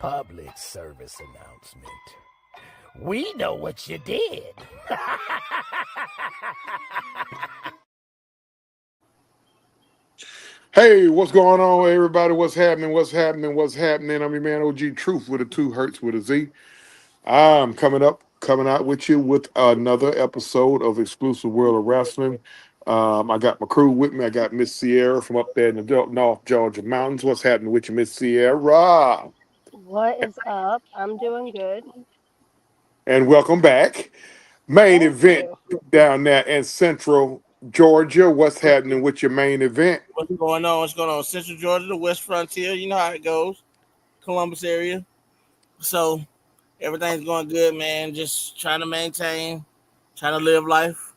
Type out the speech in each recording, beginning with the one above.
Public service announcement. We know what you did. Hey, what's going on, everybody? What's happening? What's happening? What's happening? I'm your man OG Truth with a two Hertz with a Z. I'm coming out with you with another episode of Exclusive World of Wrestling. I got my crew with me. I got Miss Sierra from up there in the North Georgia mountains. What's happening with you, Miss Sierra? What is up? I'm doing good. And welcome back. Main Thank event you. down there in Central Georgia. What's happening with your main event? What's going on? What's going on? Central Georgia, the West Frontier. You know how it goes. Columbus area. So everything's going good, man. Just trying to maintain, trying to live life.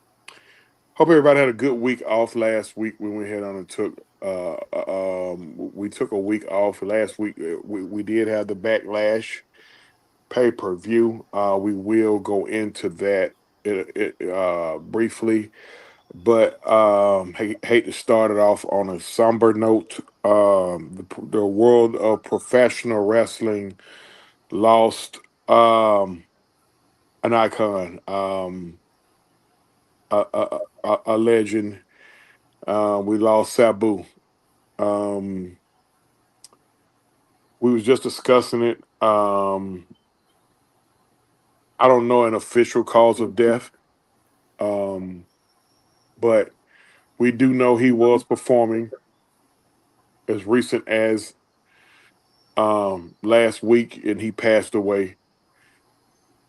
Hope everybody had a good week off last week. We went ahead on and took we took a week off last week. We did have the backlash pay-per-view. We will go into that briefly, but hate to start it off on a somber note. The world of professional wrestling lost an icon, a legend. We lost Sabu. Um, we was just discussing it. I don't know an official cause of death, um, but we do know he was performing as recent as last week, and he passed away.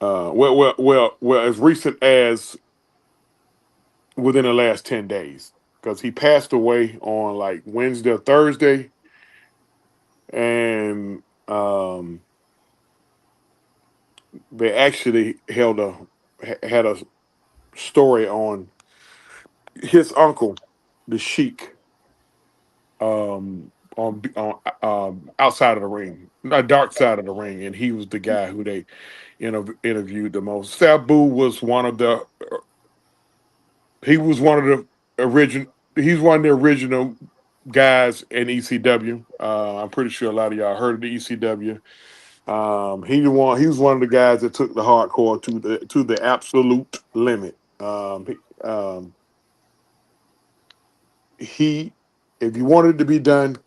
As recent as within the last 10 days, because he passed away on like Wednesday or Thursday, and they actually had a story on his uncle, the Sheik, on outside of the ring, not dark side of the ring, and he was the guy who they interviewed the most. Sabu was one of the he was one of the original. He's one of the original guys in ECW. I'm pretty sure a lot of y'all heard of the ECW. He was one of the guys that took the hardcore to the absolute limit. He if you wanted it to be done,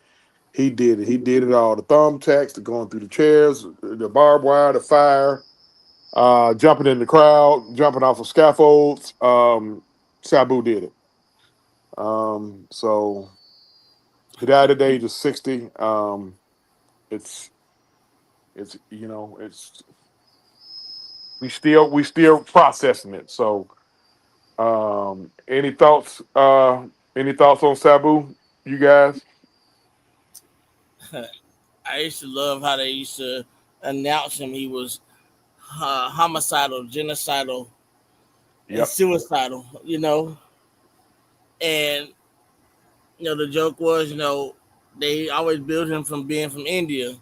he did it. He did it all. The thumbtacks, the going through the chairs, the barbed wire, the fire, jumping in the crowd, jumping off of scaffolds. Sabu did it. So he died at the age of 60. It's it's we still processing it. So any thoughts? Any thoughts on Sabu, you guys? I used to love how they used to announce him. He was homicidal, genocidal, and Yep. suicidal. And the joke was, they always billed him from being from India,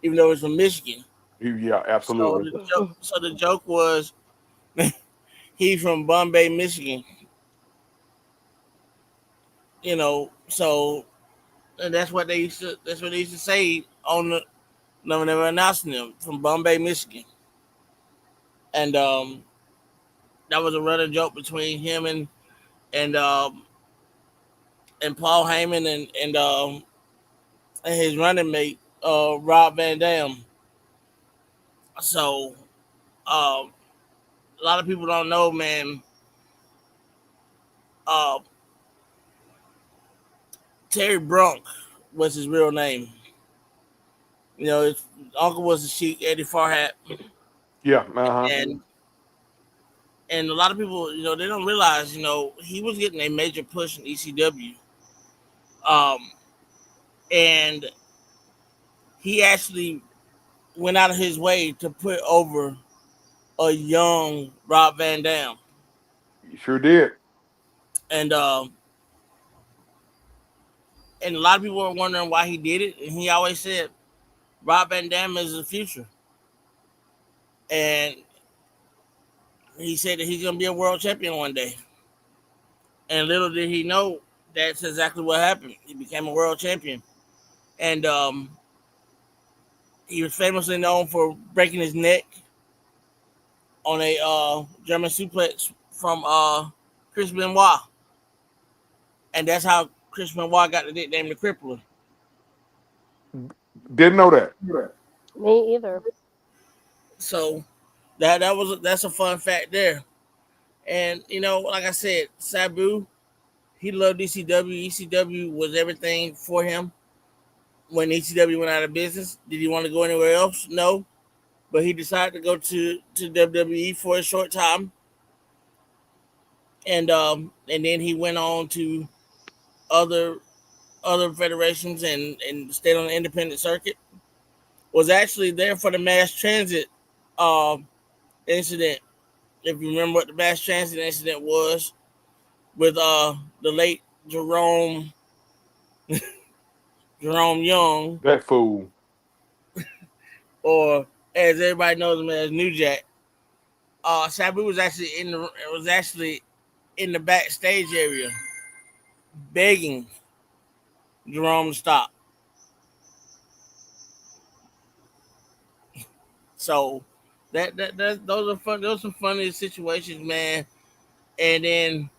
even though he's from Michigan. Yeah, So absolutely. the joke was he from Bombay, Michigan. So and that's what they used to say on the whenever announcing him from Bombay, Michigan. And that was a running joke between him and Paul Heyman and his running mate Rob Van Dam. So um, a lot of people don't know, man. Uh, Terry Brunk was his real name. His uncle was the Sheik Eddie Farhat, Yeah. Uh huh. and a lot of people, they don't realize, he was getting a major push in ECW, um, and he actually went out of his way to put over a young Rob Van Dam, You sure did. and a lot of people were wondering why he did it, and he always said Rob Van Dam is the future, and he said that he's gonna be a world champion one day, and little did he know that's exactly what happened. He became a world champion, and He was famously known for breaking his neck on a German suplex from Chris Benoit, and that's how Chris Benoit got the nickname the Crippler. Didn't know that. Me either. So that's a fun fact there. And like I said, Sabu, he loved ECW. ECW was everything for him. When ECW went out of business, did he want to go anywhere else? No, but he decided to go to WWE for a short time, and then he went on to other other federations and stayed on the independent circuit. Was actually there for the mass transit um, incident. If you remember what the mass transit incident was with the late Jerome Young, That fool. or as everybody knows him as New Jack. Sabu was actually in the backstage area begging Jerome to stop. So those are fun. Those are some funny situations, man. And then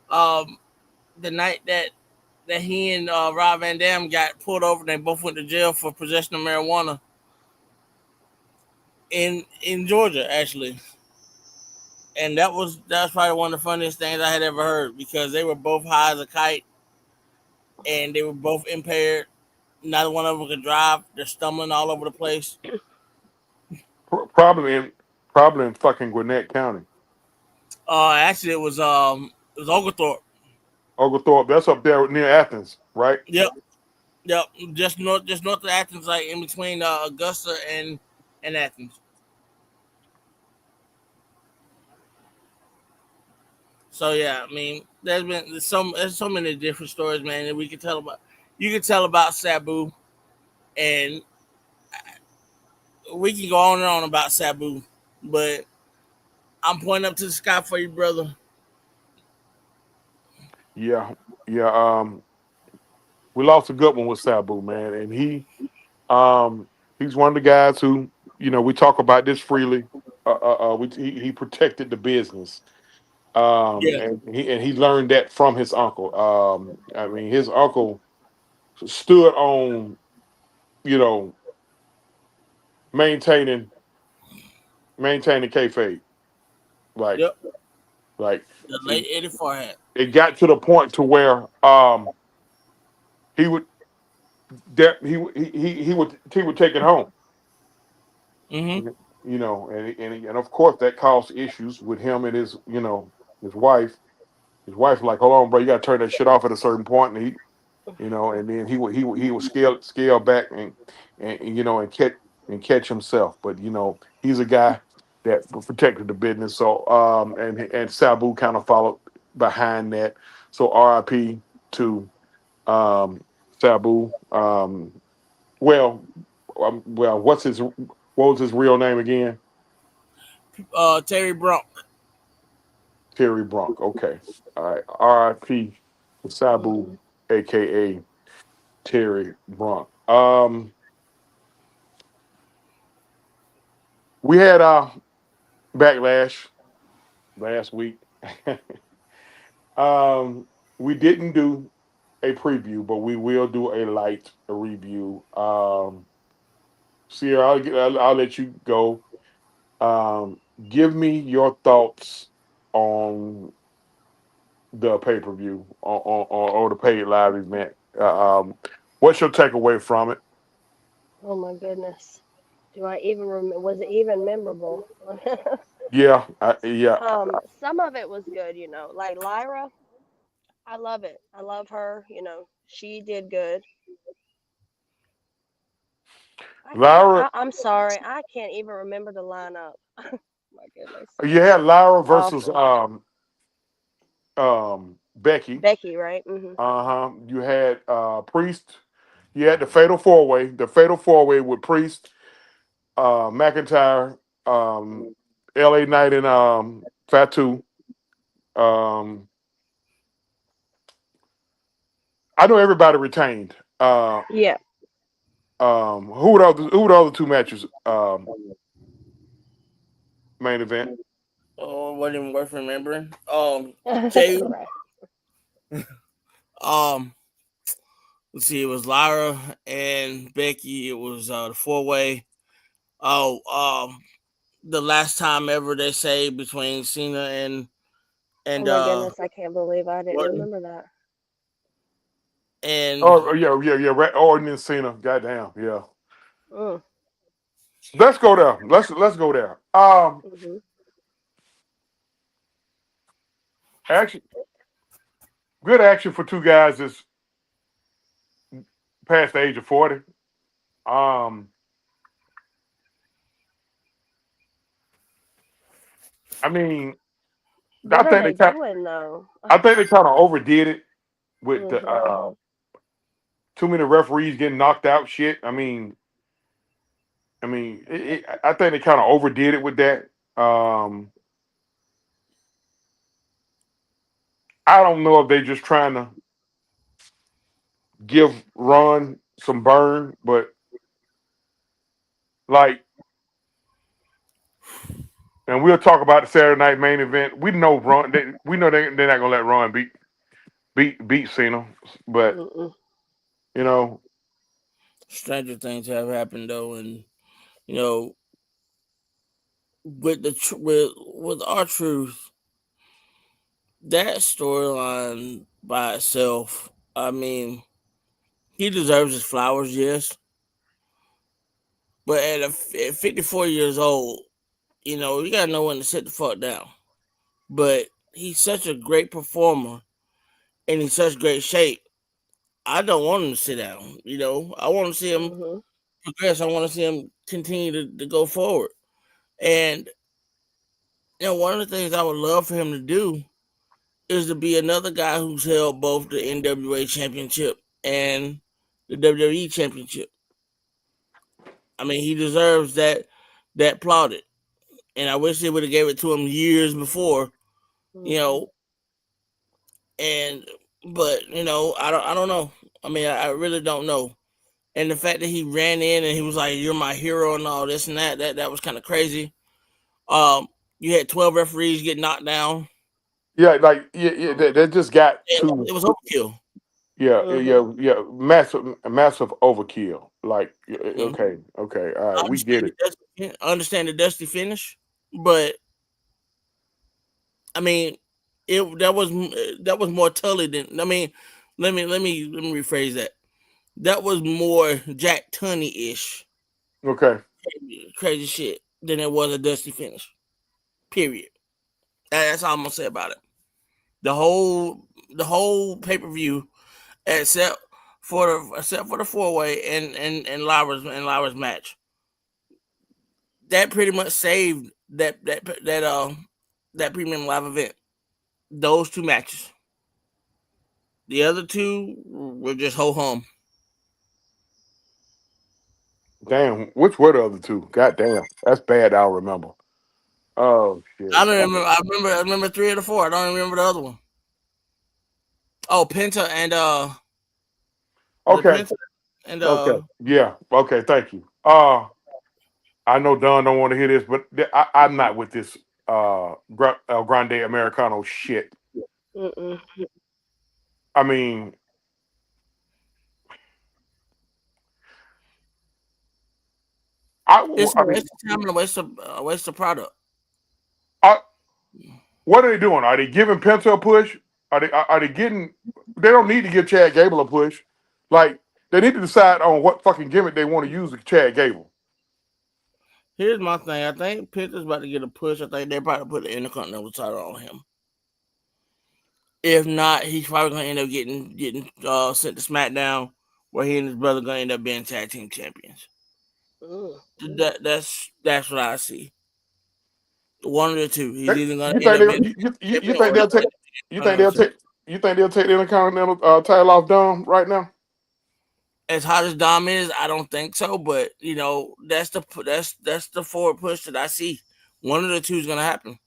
um, the night that he and Rob Van Dam got pulled over, they both went to jail for possession of marijuana in Georgia, actually. And that was probably one of the funniest things I had ever heard because they were both high as a kite and they were both impaired. Neither one of them could drive. They're stumbling all over the place. Probably in fucking Gwinnett County. Actually, it was Oglethorpe. Oglethorpe. That's up there near Athens, right? Yep, yep. Just north of Athens, like in between Augusta and Athens. So yeah, I mean, there's so many different stories, man, that we can tell about. You can tell about Sabu, and we can go on and on about Sabu, but I'm pointing up to the sky for you, brother. Yeah, yeah. We lost a good one with Sabu, man, and he's one of the guys who we talk about this freely. He protected the business, Yeah, and he learned that from his uncle. I mean, his uncle stood on you know maintaining maintaining kayfabe, like yep. like The it, late Eddie Farhat. it got to the point to where he would that he would take it home, Mm-hmm. and of course that caused issues with him and his wife. His wife like, hold on, bro, you got to turn that shit off at a certain point, and and then he would scale back and catch himself. But he's a guy that protected the business. So and Sabu kind of followed behind that. So RIP to um, Sabu. Well, what was his real name again? Terry Brunk. Terry Bronk. Okay, all right. RIP to Hmm. Sabu, aka Terry Bronk. We had backlash last week. um, we didn't do a preview, but we will do a light review. Sierra, I'll let you go. Um, give me your thoughts on the pay per view or the paid live event. What's your takeaway from it? Oh my goodness. Do I even remember? Was it even memorable? Yeah, yeah. Some of it was good, like Lyra. I love it. I love her. She did good. I can't. Lyra, I'm sorry. I can't even remember the lineup. My goodness. you had Lyra versus Awful. Becky. Becky, right? Hmm. Uh-huh. You had Priest. You had the Fatal Four Way. The Fatal Four Way with Priest, McIntyre, LA Knight, and Fatu. Um, I know everybody retained. Yeah. Who were the other two matches? Main event. Oh, wasn't even worth remembering. Jay. Right. Um, let's see. It was Lyra and Becky. It was the 4-way. Oh, the last time ever they say between Cena Oh and my goodness, I can't believe I didn't Orton remember that. and Oh yeah. Orton and Cena. Goddamn. Yeah. Mm. Let's go there. Let's go there. Mhm. Action. Good action for two guys that's past the age of 40. Um, I mean, I What are think they they kind doing though? I think they kind of overdid it with the Mhm. too many referees getting knocked out. Shit. I think they kind of overdid it with that. Um, I don't know if they're just trying to give Ron some burn, but like, and we'll talk about the Saturday night main event. We know Ron. We know they're not gonna let Ron beat Cena, but Mm-mm. you know, stranger things have happened though, and you know with with our truth, that storyline by itself. I mean, he deserves his flowers, yes, but at 54 years old, you gotta know when to sit the fuck down. But he's such a great performer and in such great shape. I don't want him to sit down. I want to see him Mhm. progress. I want to see him continue to go forward. And one of the things I would love for him to do is to be another guy who's held both the NWA championship and the WWE championship. I mean, he deserves that plaudit. And I wish they would have gave it to him years before, you Mhm. know, and but I don't know. I mean, I really don't know. And the fact that he ran in and he was like, "You're my hero" and all this and that was kind of crazy. You had 12 referees get knocked down. yeah, like yeah, they just got too. It was overkill. Mhm. Massive overkill. Like, Mhm. okay, all right, I we get it. understand the dusty finish, but I mean, that was more Tully than I mean. Let me rephrase that. That was more Jack Tunney ish Okay, crazy shit than it was a dusty finish. Period. That's all I'm gonna say about it. The whole pay per view, except for the 4-way and Lyra's match, that pretty much saved that premium live event. Those two matches. The other two were just ho hum. damn. Which were the other two? God damn, that's bad. I'll remember. Oh shit. I don't remember. I remember three of the four. I don't remember the other one. Oh, Penta and was it Okay, Penta and yeah. Okay, thank you. I know Don don't want to hear this, but I'm not with this Grande Americano shit. Mm-mm. I mean, it's I a mean, waste of time and a waste of product. I, what are they doing? Are they giving Penta a push? Are they getting? They don't need to give Chad Gable a push. Like, they need to decide on what fucking gimmick they want to use with Chad Gable. Here's my thing. I think Penta's about to get a push. I think they probably put the Intercontinental title on him. If not, he's probably gonna end up getting sent to SmackDown, where he and his brother gonna end up being tag team champions. Mm. That's what I see. One of the two. He's either gonna You end think up being you champion think or he's they'll gonna take end up being you think they'll Intercontinental. take you think they'll take the Intercontinental title off Dom right now? As hot as Dom is, I don't think so. But that's the forward push that I see. One of the two is gonna happen.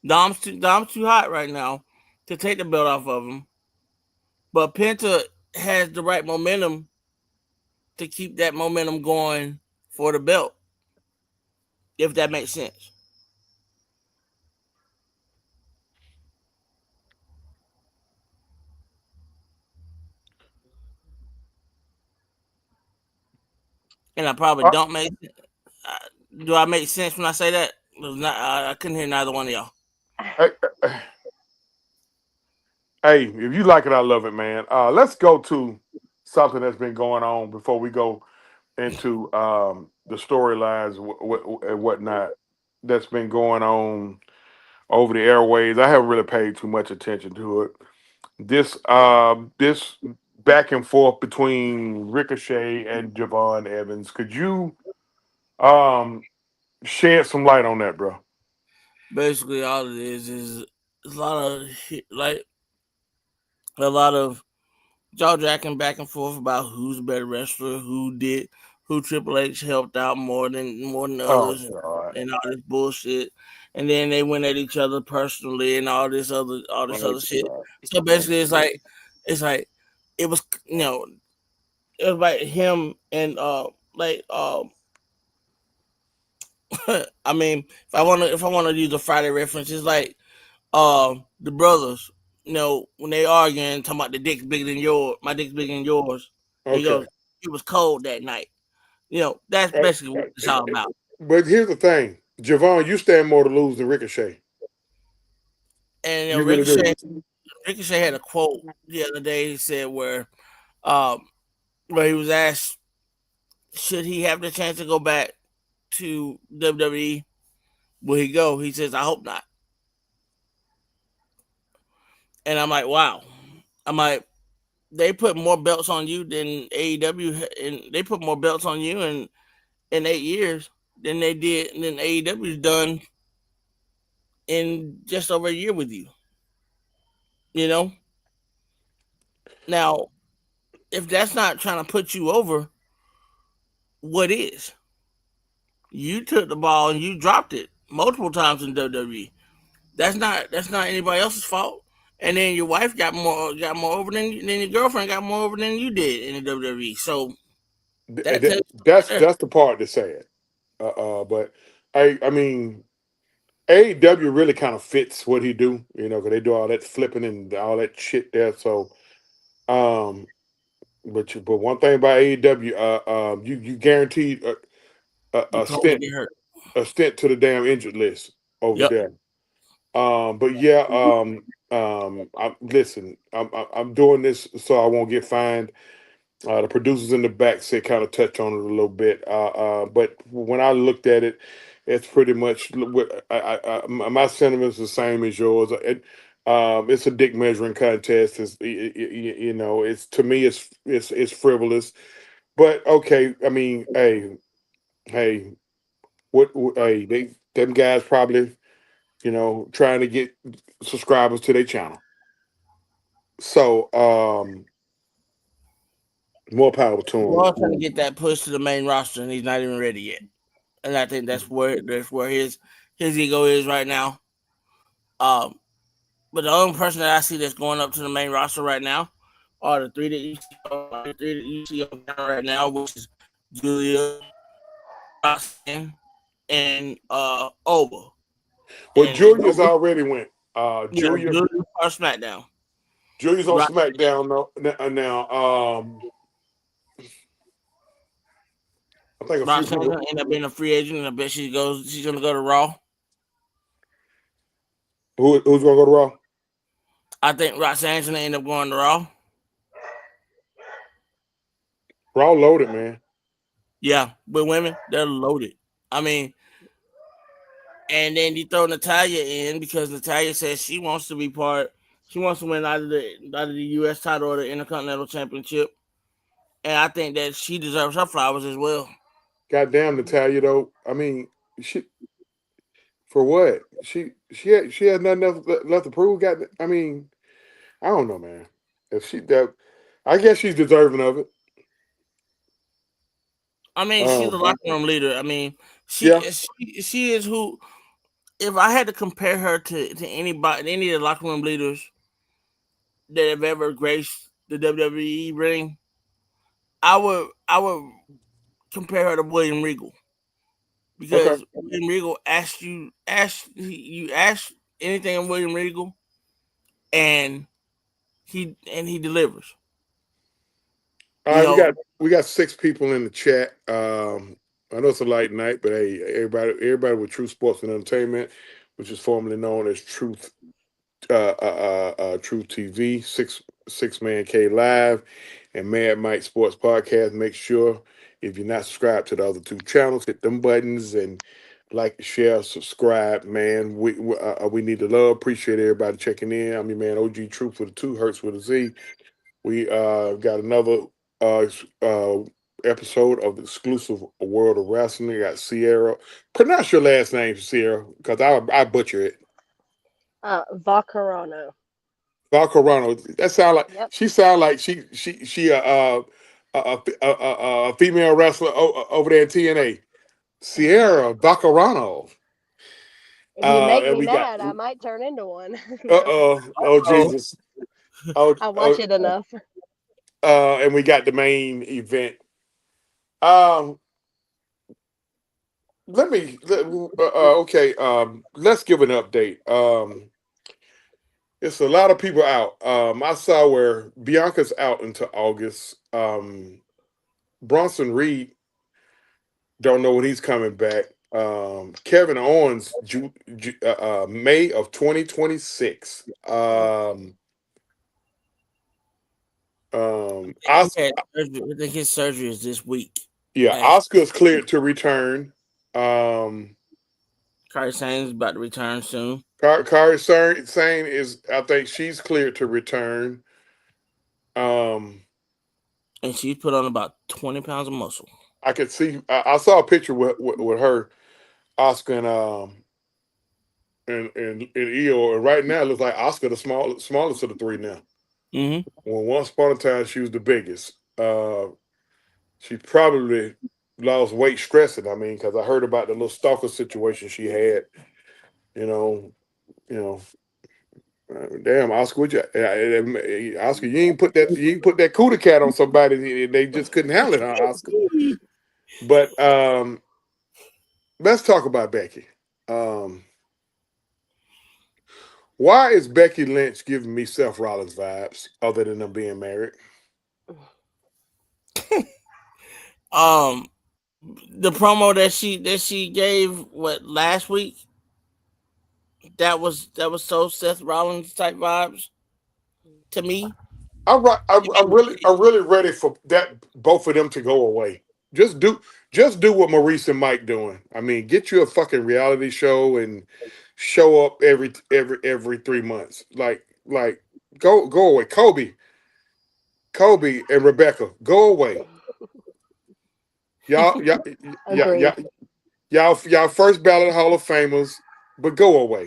Dom's too hot right now to take the belt off of him. But Penta has the right momentum to keep that momentum going for the belt, if that makes sense. And I probably Uh, don't make. Do I make sense when I say that? I couldn't hear neither one of y'all. hey, hey, if you like it, I love it, man. Let's go to something that's been going on before we go into the storylines and whatnot that's been going on over the airways. I haven't really paid too much attention to it. This back and forth between Ricochet and Javon Evans. Could you um shed some light on that, bro? Basically, all it is a lot of like a lot of jaw jacking back and forth about who's a better wrestler, who Triple H helped out more than Oh others, God. and all this bullshit. And then they went at each other personally and all this Oh other shit. God. So Oh, basically, it's like it was it was like him and like I mean if I wanna use a Friday reference, it's like the brothers, when they arguing, talking about the dick's bigger than yours, my dick's bigger than yours. And he okay. goes, it was cold that night. That's Uh, basically uh, what it's all about. But here's the thing, Javon, you stand more to lose than Ricochet. And You really Ricochet do. Ricochet had a quote the other day. He said um where he was asked, should he have the chance to go back to WWE? Will he go? He says, I hope not. And I'm like, wow. I'm like, they put more belts on you than AEW, and they put more belts on you in 8 years than AEW's done in just over a year with you. You know. Now, if that's not trying to put you over, what is? You took the ball and you dropped it multiple times in WWE. That's not anybody else's fault. And then your wife got more over than your girlfriend got more over than you did in the WWE. So that tells you right there. That's the part to say it. But I mean, AEW really kind of fits what he do, because they do all that flipping and all that shit there. So, um, but one thing about AEW, you guaranteed You a told me to stint get hurt. to the damn injured list over Yep. there. But yeah, listen, I'm doing this so I won't get fined. The producers in the back said kind of touch on it a little bit. But when I looked at it, it's pretty much my sentiments the same as yours. It's a dick measuring contest. It's to me it's frivolous. But okay, I mean, hey, hey, them guys probably trying to get subscribers to their channel. So more power to We're them. all trying to get that push to the main roster, and he's not even ready yet. And I think that's where his ego is right now. Um, but the only person that I see that's going up to the main roster right now are the three that you see on right now, which is Julia, Roxanne, and Oba. Well, And Julius already went. yeah, Julia, Julia are SmackDown. Julius on Roxanne, SmackDown now. I think a few Roxanne's people. gonna end up being a free agent, and I bet she's gonna go to Raw. Who's gonna go to Raw? I think Roxanne's gonna end up going to Raw. Raw loaded, man. Yeah, with women, they're loaded. I mean, and then you throw Natalia in because Natalia says she wants to be part. She wants to win either the U.S. title or the Intercontinental Championship, and I think that she deserves her flowers as well. Goddamn Natalia though. I mean, she for what? She had nothing else left to prove. I mean, I don't know, man. If she that, I guess she's deserving of it. I mean, she's the Um, locker room leader. I mean, she yeah, is she is who. If I had to compare her to anybody, any of the locker room leaders that have ever graced the WWE ring, I would compare her to William Regal because Okay. William Regal ask anything of William Regal, and he delivers. All You right, know, we got 6 people in the chat. I know it's a light night, but hey, everybody with Truth Sports and Entertainment, which is formerly known as Truth TV, six man K Live, and Mad Mike Sports Podcast. Make sure if you're not subscribed to the other 2 channels, hit them buttons and like, share, subscribe. Man, we need the love. Appreciate everybody checking in. I'm your man OG Truth with a 2, Hurts with a Z. We got another uh, episode of the exclusive World of Wrestling. We got Sierra. Pronounce your last name, Sierra, because I butcher it. Vacarano. Valcarano. That sound like Yep. she sound like she a female wrestler over there in TNA. Sierra Valcarano. If you make And me we got mad, I might turn into one. oh oh, Jesus. Oh, I watch it enough. and we got the main event. Um, okay. Let's give an update. It's a lot of people out. I saw where Bianca's out until August. Bronson Reed don't know when he's coming back. Kevin Owens, May of 2026. I think his surgery is this week. Yeah, Oscar's cleared to return. Carrie Sane's about to return soon. Kari Sane is, I think she's cleared to return. And she's put on about 20 pounds of muscle. I could see. I saw a picture with her, Oscar, and Io, and right now it looks like Oscar the smallest of the 3 now. Mm-hmm. When once upon a time she was the biggest. She probably lost weight stressing. I mean, because I heard about the little stalker situation she had. You know. Damn, Oscar, Oscar, you ain't put that cootie cat on somebody. They just couldn't handle it, huh, Oscar? But let's talk about Becky. Why is Becky Lynch giving me Seth Rollins vibes other than them being married? The promo that she gave last week, that was so Seth Rollins type vibes to me. I'm really ready for that, both of them to go away. Just do what Maurice and Mike doing. I mean, get you a fucking reality show and show up every 3 months. Like go away. Kobe and Rebecca, go away. Y'all first ballot Hall of Famers, but go away.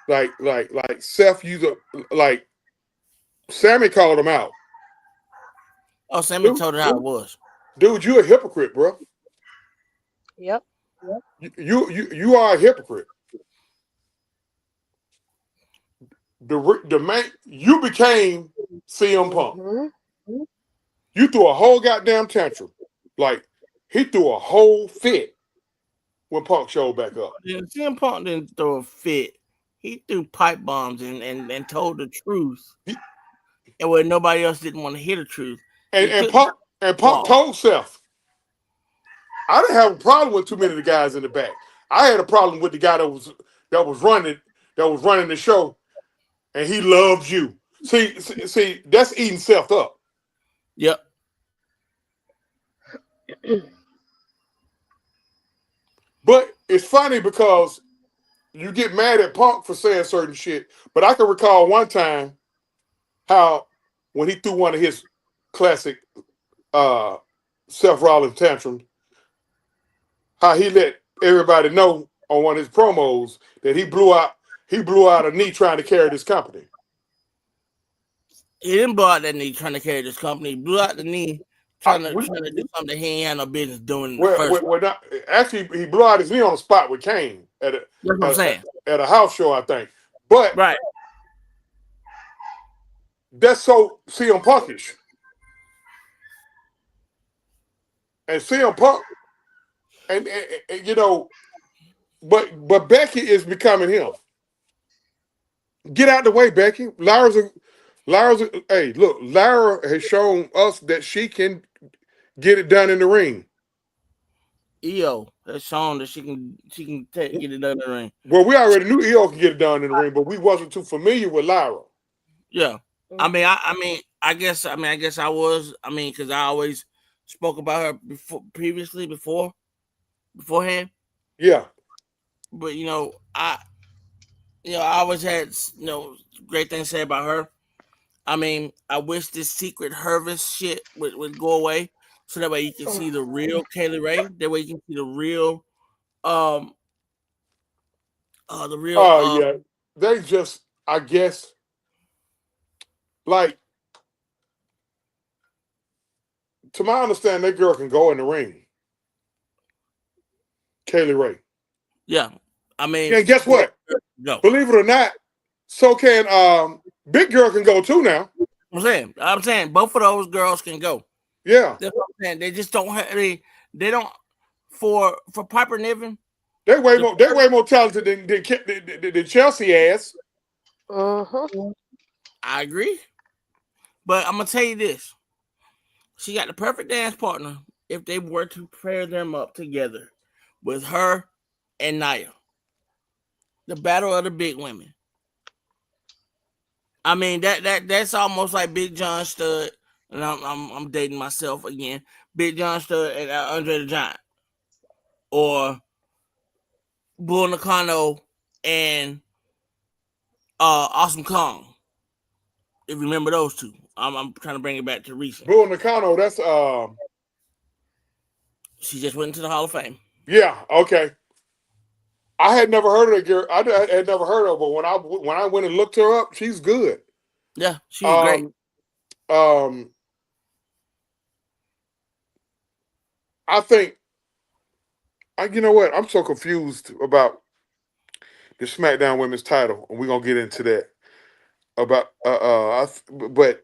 Like Seth, like Sammy called him out. Oh, Sammy told her how it was. Dude, you're a hypocrite, bro. Yep. You are a hypocrite. The man, you became CM Punk. Mm-hmm. You threw a whole goddamn tantrum. Like, he threw a whole fit when Punk showed back up. CM Punk didn't throw a fit. He threw pipe bombs and told the truth. And where nobody else didn't want to hear the truth. And Punk told Seth, I didn't have a problem with too many of the guys in the back. I had a problem with the guy that was running the show, and he loves you. See, that's eating Seth up. Yep. But it's funny because you get mad at Punk for saying certain shit. But I can recall one time how when he threw one of his classic Seth Rollins tantrums, how he let everybody know on one of his promos that he blew out a knee trying to carry this company. He didn't blow out that knee trying to carry this company. He blew out the knee trying to do something he ain't had no business doing. Actually, he blew out his knee on a spot with Kane at a house show, I think. But right, That's so CM Punkish. And CM Punk, and you know, but Becky is becoming him. Get out the way, Becky. Hey, look, Lara has shown us that she can get it done in the ring. EO has shown that she can get it done in the ring. Well, we already knew EO could get it done in the ring, but we wasn't too familiar with Lara. Yeah, I mean, I guess I was. I mean, because I always spoke about her beforehand. Yeah. But I always had great things to say about her. I mean, I wish this secret Hervis shit would go away, so that way you can see the real Kaylee Ray. That way you can see the real, Yeah. They just, I guess, like, to my understanding, that girl can go in the ring. Kaylee Ray. Yeah, I mean, and guess what? No. Believe it or not, so can Big Girl can go too now. I'm saying both of those girls can go. Yeah, that's what I'm saying. They just don't have. They don't for Piper Niven. They're way more talented than Chelsea ass. I agree, but I'm gonna tell you this: she got the perfect dance partner if they were to pair them up together with her and Nia. The battle of the big women. I mean that's almost like Big John Studd, and I'm dating myself again. Big John Studd and Andre the Giant, or Bull Nakano and Awesome Kong. If you remember those two, I'm trying to bring it back to recent. Bull Nakano, that's she just went into the Hall of Fame. Yeah, okay. I had never heard of that girl. I had never heard of her, but when I went and looked her up, she's good. Yeah, she's great. I think, you know what? I'm so confused about the SmackDown Women's title, and we're gonna get into that. But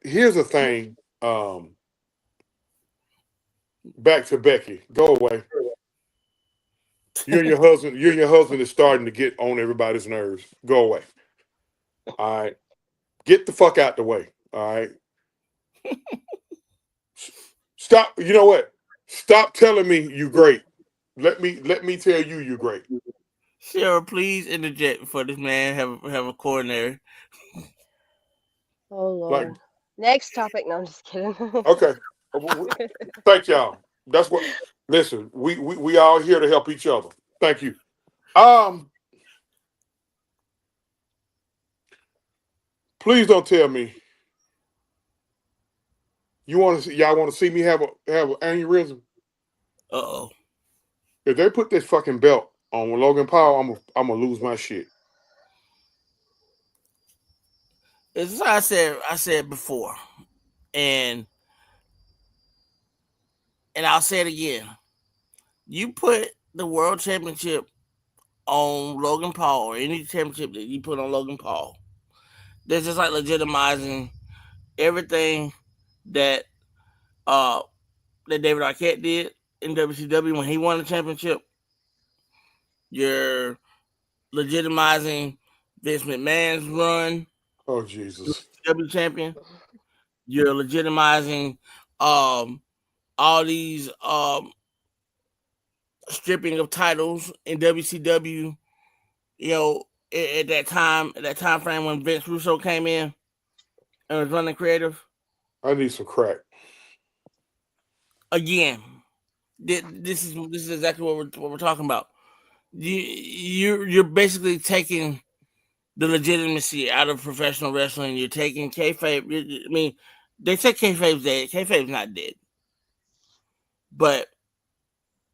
here's the thing. Back to Becky. Go away. You and your husband is starting to get on everybody's nerves. Go away. All right. Get the fuck out the way. All right. Stop. You know what? Stop telling me you great. Let me tell you you're great. Sarah, please interject before this man have a coronary. Oh Lord. Next topic. No, I'm just kidding. Okay. Thank y'all. That's what. Listen, we all here to help each other. Thank you. Please don't tell me y'all want to see me have an aneurysm. Uh-oh. If they put this fucking belt on Logan Paul, I'm gonna lose my shit. As I said before, and I'll say it again. You put the world championship on Logan Paul, or any championship that you put on Logan Paul, that's just like legitimizing everything that David Arquette did in WCW when he won the championship. You're legitimizing Vince McMahon's run. Oh Jesus! W champion. You're legitimizing all these stripping of titles in WCW. You know, at that time frame when Vince Russo came in and was running creative. I need some crack. Again, this is exactly what we're talking about. You're basically taking the legitimacy out of professional wrestling. You're taking kayfabe. I mean, they say kayfabe's dead. Kayfabe's not dead. But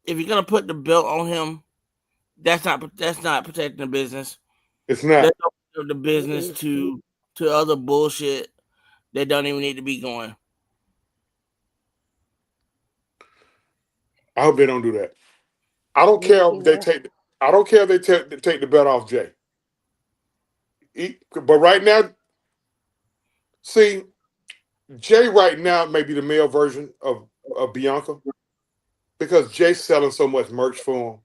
if you're gonna put the belt on him, that's not protecting the business. It's not. That's opening the business to other bullshit that don't even need to be going. I hope they don't do that. I don't care if they take. I don't care if they take the belt off Jay. But right now, see, Jay right now may be the male version of Bianca because Jay's selling so much merch for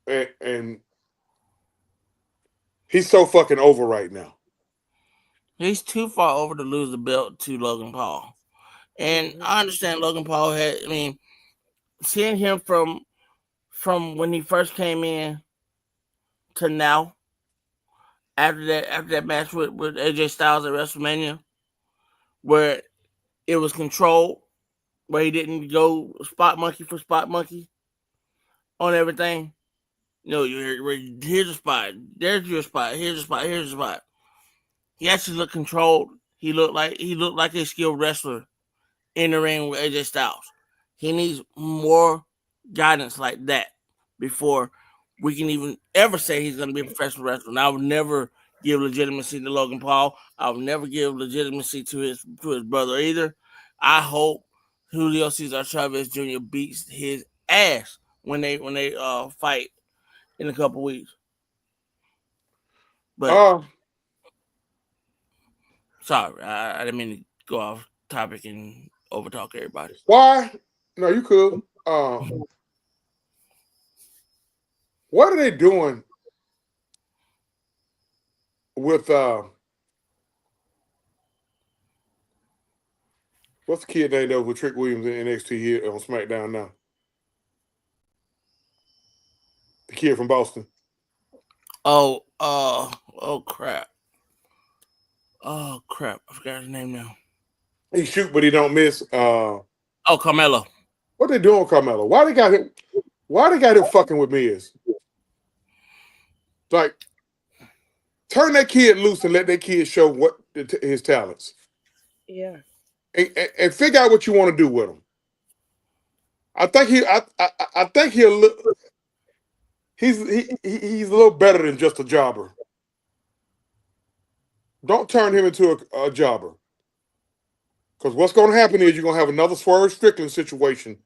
him, and he's so fucking over right now. He's too far over to lose the belt to Logan Paul. And I understand Logan Paul had, I mean, seeing him from when he first came in to now, after that match with AJ Styles at WrestleMania, where it was controlled, where he didn't go spot monkey for spot monkey on everything. You know, here's a spot, there's your spot, here's a spot, here's a spot. He actually looked controlled. He looked like a skilled wrestler in the ring with AJ Styles. He needs more guidance like that before we can even ever say he's going to be a professional wrestler. And I would never give legitimacy to Logan Paul. I would never give legitimacy to his brother either. I hope Julio Cesar Chavez Jr. beats his ass when they fight in a couple weeks. But sorry, I didn't mean to go off topic and overtalk everybody. Why? No, you could. What are they doing with what's the kid named with Trick Williams in NXT here on SmackDown now? The kid from Boston. Oh crap. Oh crap. I forgot his name now. He shoot, but he don't miss. Carmelo. What they doing with Carmelo? Why they got him fucking with Miz? Like, turn that kid loose and let that kid show what his talents. Yeah. And figure out what you want to do with him. I think he'll look. He's a little better than just a jobber. Don't turn him into a jobber. Because what's going to happen is you're going to have another Swerve Strickland situation.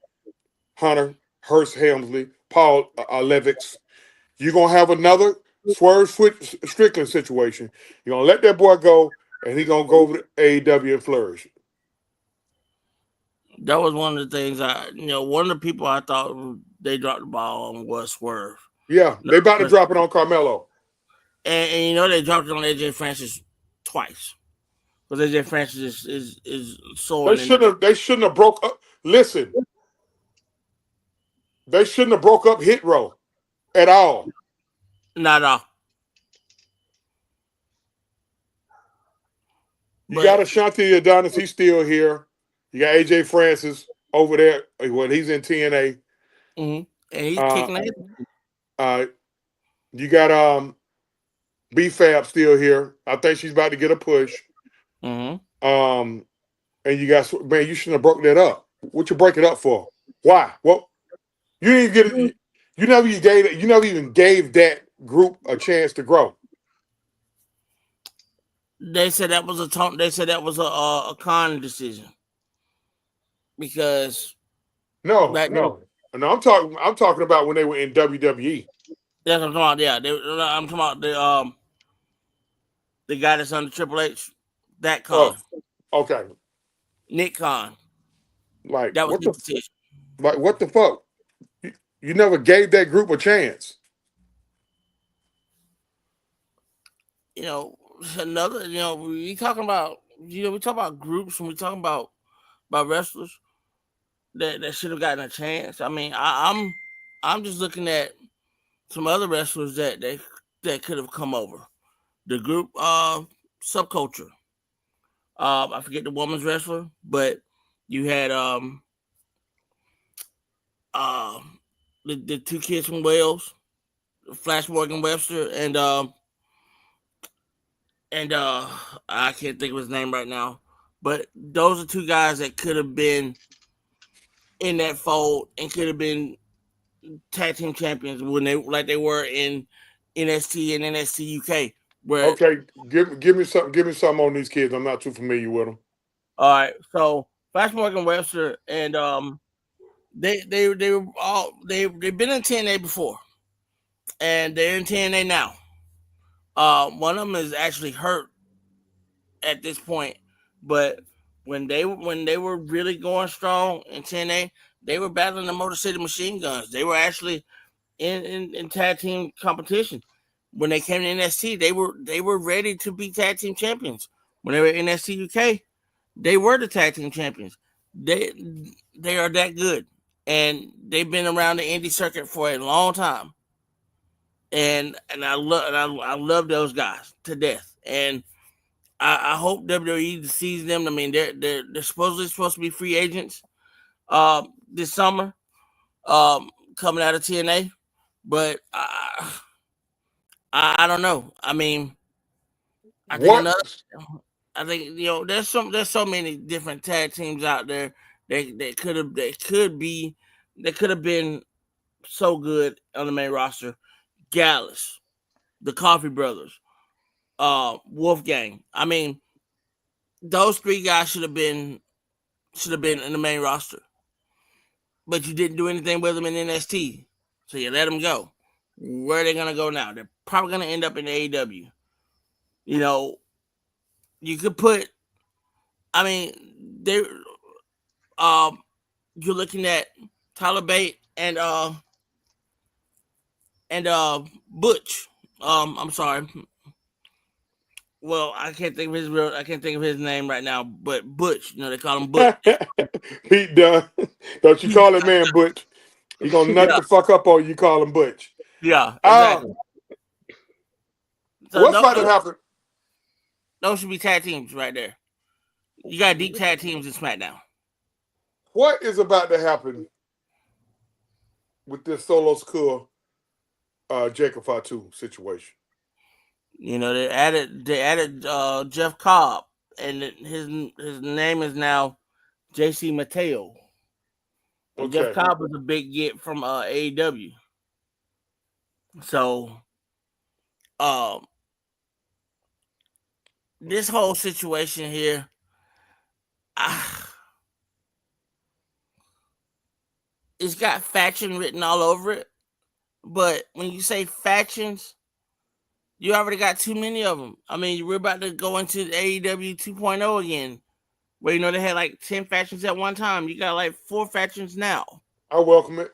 Hunter, Hurst Helmsley, Paul Levix. You're going to have another Swerve Strickland situation. You're going to let that boy go, and he's going to go over to AEW and flourish. That was one of the things one of the people I thought they dropped the ball on was Swerve. Yeah, they about to drop it on Carmelo. And they dropped it on AJ Francis twice. Because AJ Francis is so. They shouldn't have broke up. Listen, they shouldn't have broke up Hit Row at all. Not at all. You got Ashanti Adonis, he's still here. You got AJ Francis over there. Well, he's in TNA. Mm-hmm. And he's kicking it. You got B-Fab still here. I think she's about to get a push. Mm-hmm. And you got, man, you shouldn't have broke that up. What you break it up for? Why? Well, you didn't get it. You never even gave that group a chance to grow. They said that was a con decision because no. I'm talking about when they were in WWE. That's what I'm talking about. Yeah, I'm talking about the guy that's under Triple H, that Khan. Oh, okay. Nick Khan. Like that was his decision. Like what the fuck? You never gave that group a chance. Another. We talking about. We talk about groups and we talking about wrestlers that should have gotten a chance. I mean, I'm just looking at some other wrestlers that could have come over. The group Subculture. I forget the woman's wrestler, but you had the two kids from Wales, Flash Morgan Webster, and I can't think of his name right now. But those are two guys that could have been in that fold and could have been tag team champions when they were in NXT and NXT UK. Okay, give me something on these kids. I'm not too familiar with them. All right, so Flash Morgan Webster and they've been in TNA before, and they're in TNA now. One of them is actually hurt at this point But when they were really going strong in 10A, they were battling the Motor City Machine Guns. They were actually in tag team competition. When they came to NXT, they were ready to be tag team champions. When they were in NXT UK, they were the tag team champions. They are that good, and they've been around the indie circuit for a long time. And I love those guys to death. And I hope WWE sees them. I mean, they're supposed to be free agents this summer, coming out of TNA, but I don't know. I mean, I think What? another. I think there's so many different tag teams out there that could have been so good on the main roster. Gallus, the Coffee Brothers, Wolfgang. I mean, those three guys should have been in the main roster, but you didn't do anything with them in NXT, so you let them go. Where are they gonna go now? They're probably gonna end up in AEW. You know, you could put. I mean, they you're looking at Tyler Bate and Butch. I'm sorry. Well, I can't think of his name right now, but Butch. They call him Butch. Pete Dunne. Don't you call that man Butch? He gonna nut Yeah. the fuck up on you. Call him Butch. Yeah, exactly. So What's about to happen? Those should be tag teams right there. You got deep tag teams in SmackDown. What is about to happen with this Solo Skull Jacob Fatu situation? They added Jeff Cobb, and his name is now JC Mateo. And Okay. Jeff Cobb was a big get from AEW. So this whole situation here, it's got faction written all over it. But when you say factions, you already got too many of them. I mean, we're about to go into the AEW 2.0 again, where they had like 10 factions at one time. You got like 4 factions now. I welcome it.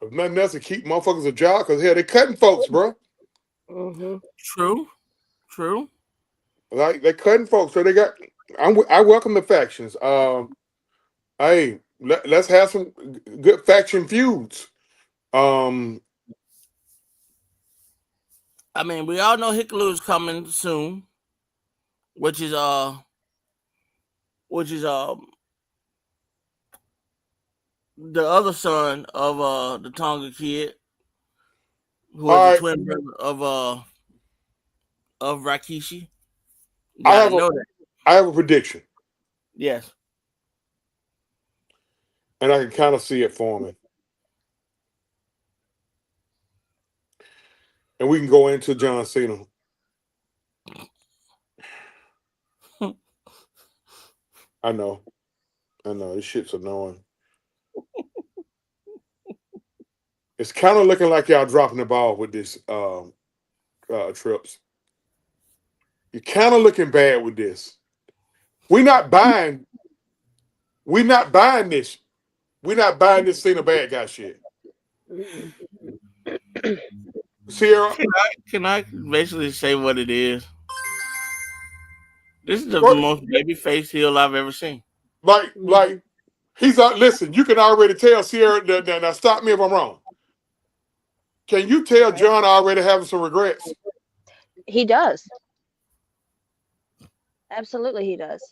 If nothing else, to keep motherfuckers a job, because hell, they cutting folks, bro. Mm-hmm. True. Like they cutting folks, so they got. I welcome the factions. Hey, let's have some good faction feuds. I mean, we all know Hikalu's coming soon, which is the other son of the Tonga kid, who is the twin brother of Rikishi. You gotta know that. I have a prediction. Yes. And I can kind of see it forming. And we can go into John Cena. I know. This shit's annoying. It's kind of looking like y'all dropping the ball with this trips. You're kind of looking bad with this. We're not buying this. We're not buying this Cena bad guy shit. Sierra, can I basically say what it is? This is the most babyface heel I've ever seen. Like he's out. Listen, you can already tell Sierra. Now stop me if I'm wrong. Can you tell John already having some regrets? He does. Absolutely, he does.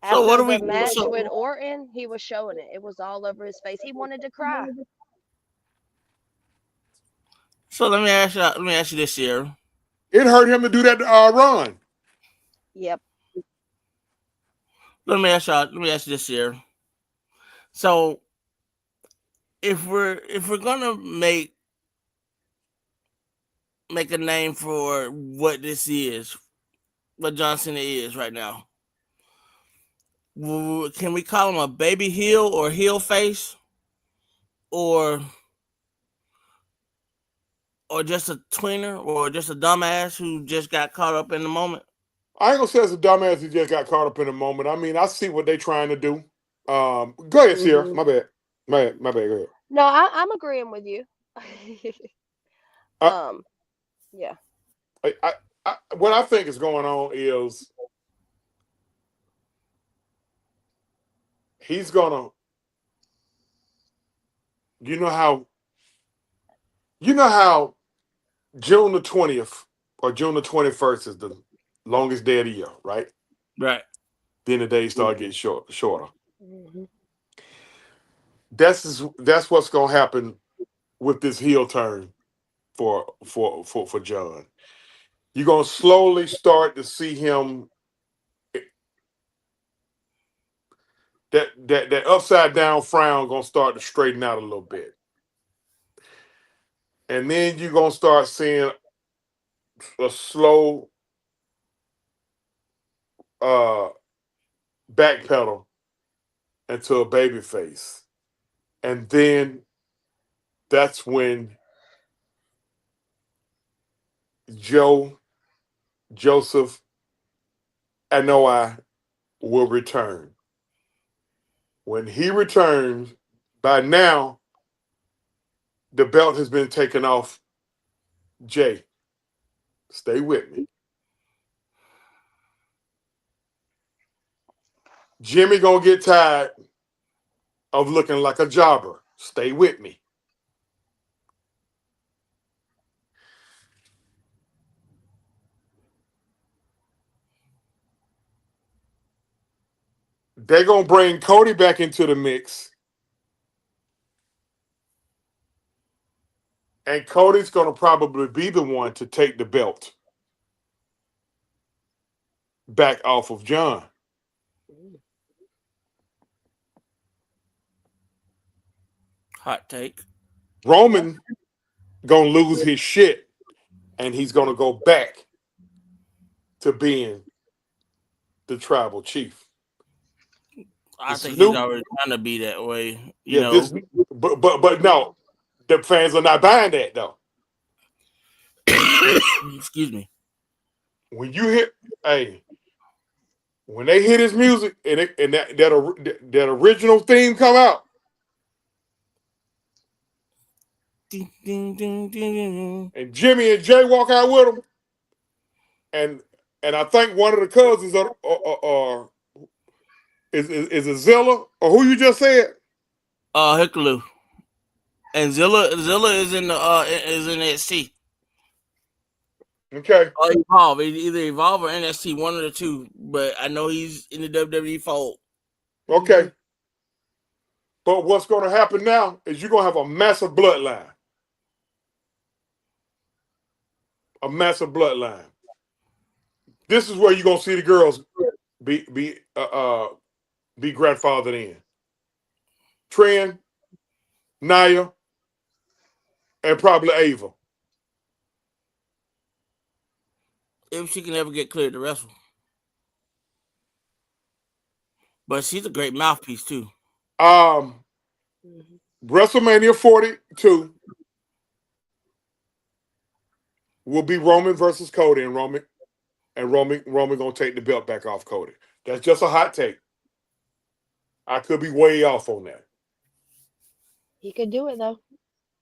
So what do we? After the match with Orton, he was showing it. It was all over his face. He wanted to cry. So let me ask you this, Sierra. It hurt him to do that run. Yep. Let me ask you this, Sierra. So if we're gonna make a name for what this is, what John Cena is right now, can we call him a baby heel or heel face, or or just a tweener, or just a dumbass who just got caught up in the moment? I ain't gonna say it's a dumbass who just got caught up in the moment. I mean, I see what they trying to do. Go ahead, Sierra. Hmm. My bad. My bad. Go ahead. No, I'm agreeing with you. I, Yeah. what I think is going on is he's gonna. You know how. You know how June the 20th or June the 21st is the longest day of the year, right? Right. Then the days start getting shorter. Hmm. That's what's gonna happen with this heel turn for John. You're gonna slowly start to see him that upside down frown gonna start to straighten out a little bit. And then you're gonna start seeing a slow uh backpedal into a baby face. And then that's when Joe Joseph Anoi will return. When he returns, by now the belt has been taken off Jay. Stay with me. Jimmy gonna get tired of looking like a jobber. Stay with me. They're gonna bring Cody back into the mix. And Cody's gonna probably be the one to take the belt back off of John. Hot take. Roman gonna lose his shit and he's gonna go back to being the tribal chief. I This think he's new, already trying to be that way. You yeah, know. this, but no, the fans are not buying that though. Excuse me. When you hear, hey, when they hear his music and that original theme come out, Ding, ding, ding, ding, ding. and Jimmy and Jay walk out with him, and and I think one of the cousins is a Zilla or who you just said. Hickaloo. And Zilla is in the is in NXT. Okay, Or Evolve. Either Evolve or NXT, one of the two. But I know he's in the WWE fold. okay. But what's going to happen now is you're going to have a massive bloodline, a massive bloodline. This is where you're going to see the girls be be uh, uh be grandfathered in. Trin, Naya, and probably Ava. If she can ever get cleared to wrestle. But she's a great mouthpiece too. Um, Hmm. WrestleMania 42 will be Roman versus Cody, and Roman gonna take the belt back off Cody. That's just a hot take. I could be way off on that. He could do it though.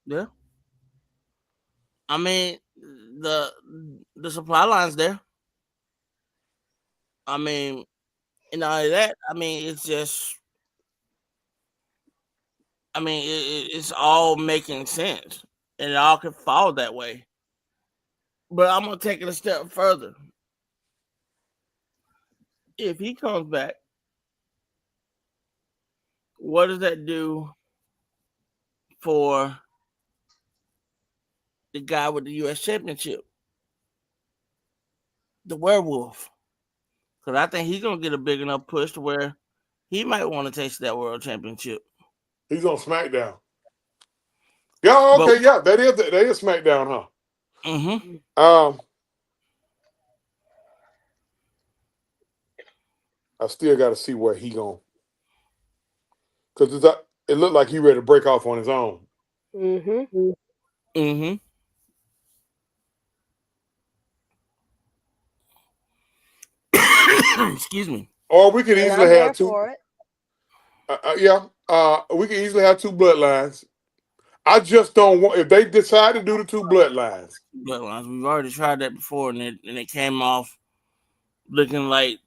Yeah. I mean, the the supply line's there. I mean, and not only that, I mean, it's just, I mean, it's all making sense, and it all can fall that way. But I'm gonna take it a step further. If he comes back, what does that do for the guy with the U.S. Championship, the Werewolf? Because I think he's gonna get a big enough push to where he might want to taste that World Championship. He's on SmackDown. Yeah, But okay, yeah, that is SmackDown, huh? mm-hmm. Um, I still got to see where he going because it looked like he ready to break off on his own. Hmm. Mm-hmm. Excuse me. Or we could And easily I'm have there two. for it. Yeah, we could easily have two bloodlines. I just don't want if they decide to do the two bloodlines. Bloodlines. We've already tried that before, and it came off looking like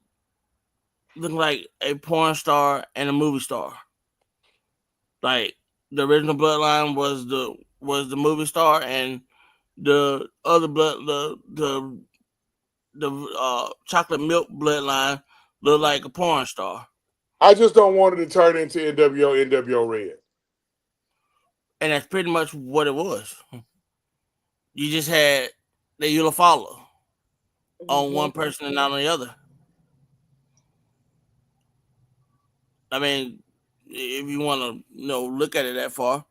a porn star and a movie star. Like the original Bloodline was the movie star, and the other the chocolate milk Bloodline looked like a porn star, I just don't want it to turn into NWO Red. and that's pretty much what it was. You just had that you'll follow on Hmm. one person and not on the other. I mean, if you want to look at it that far.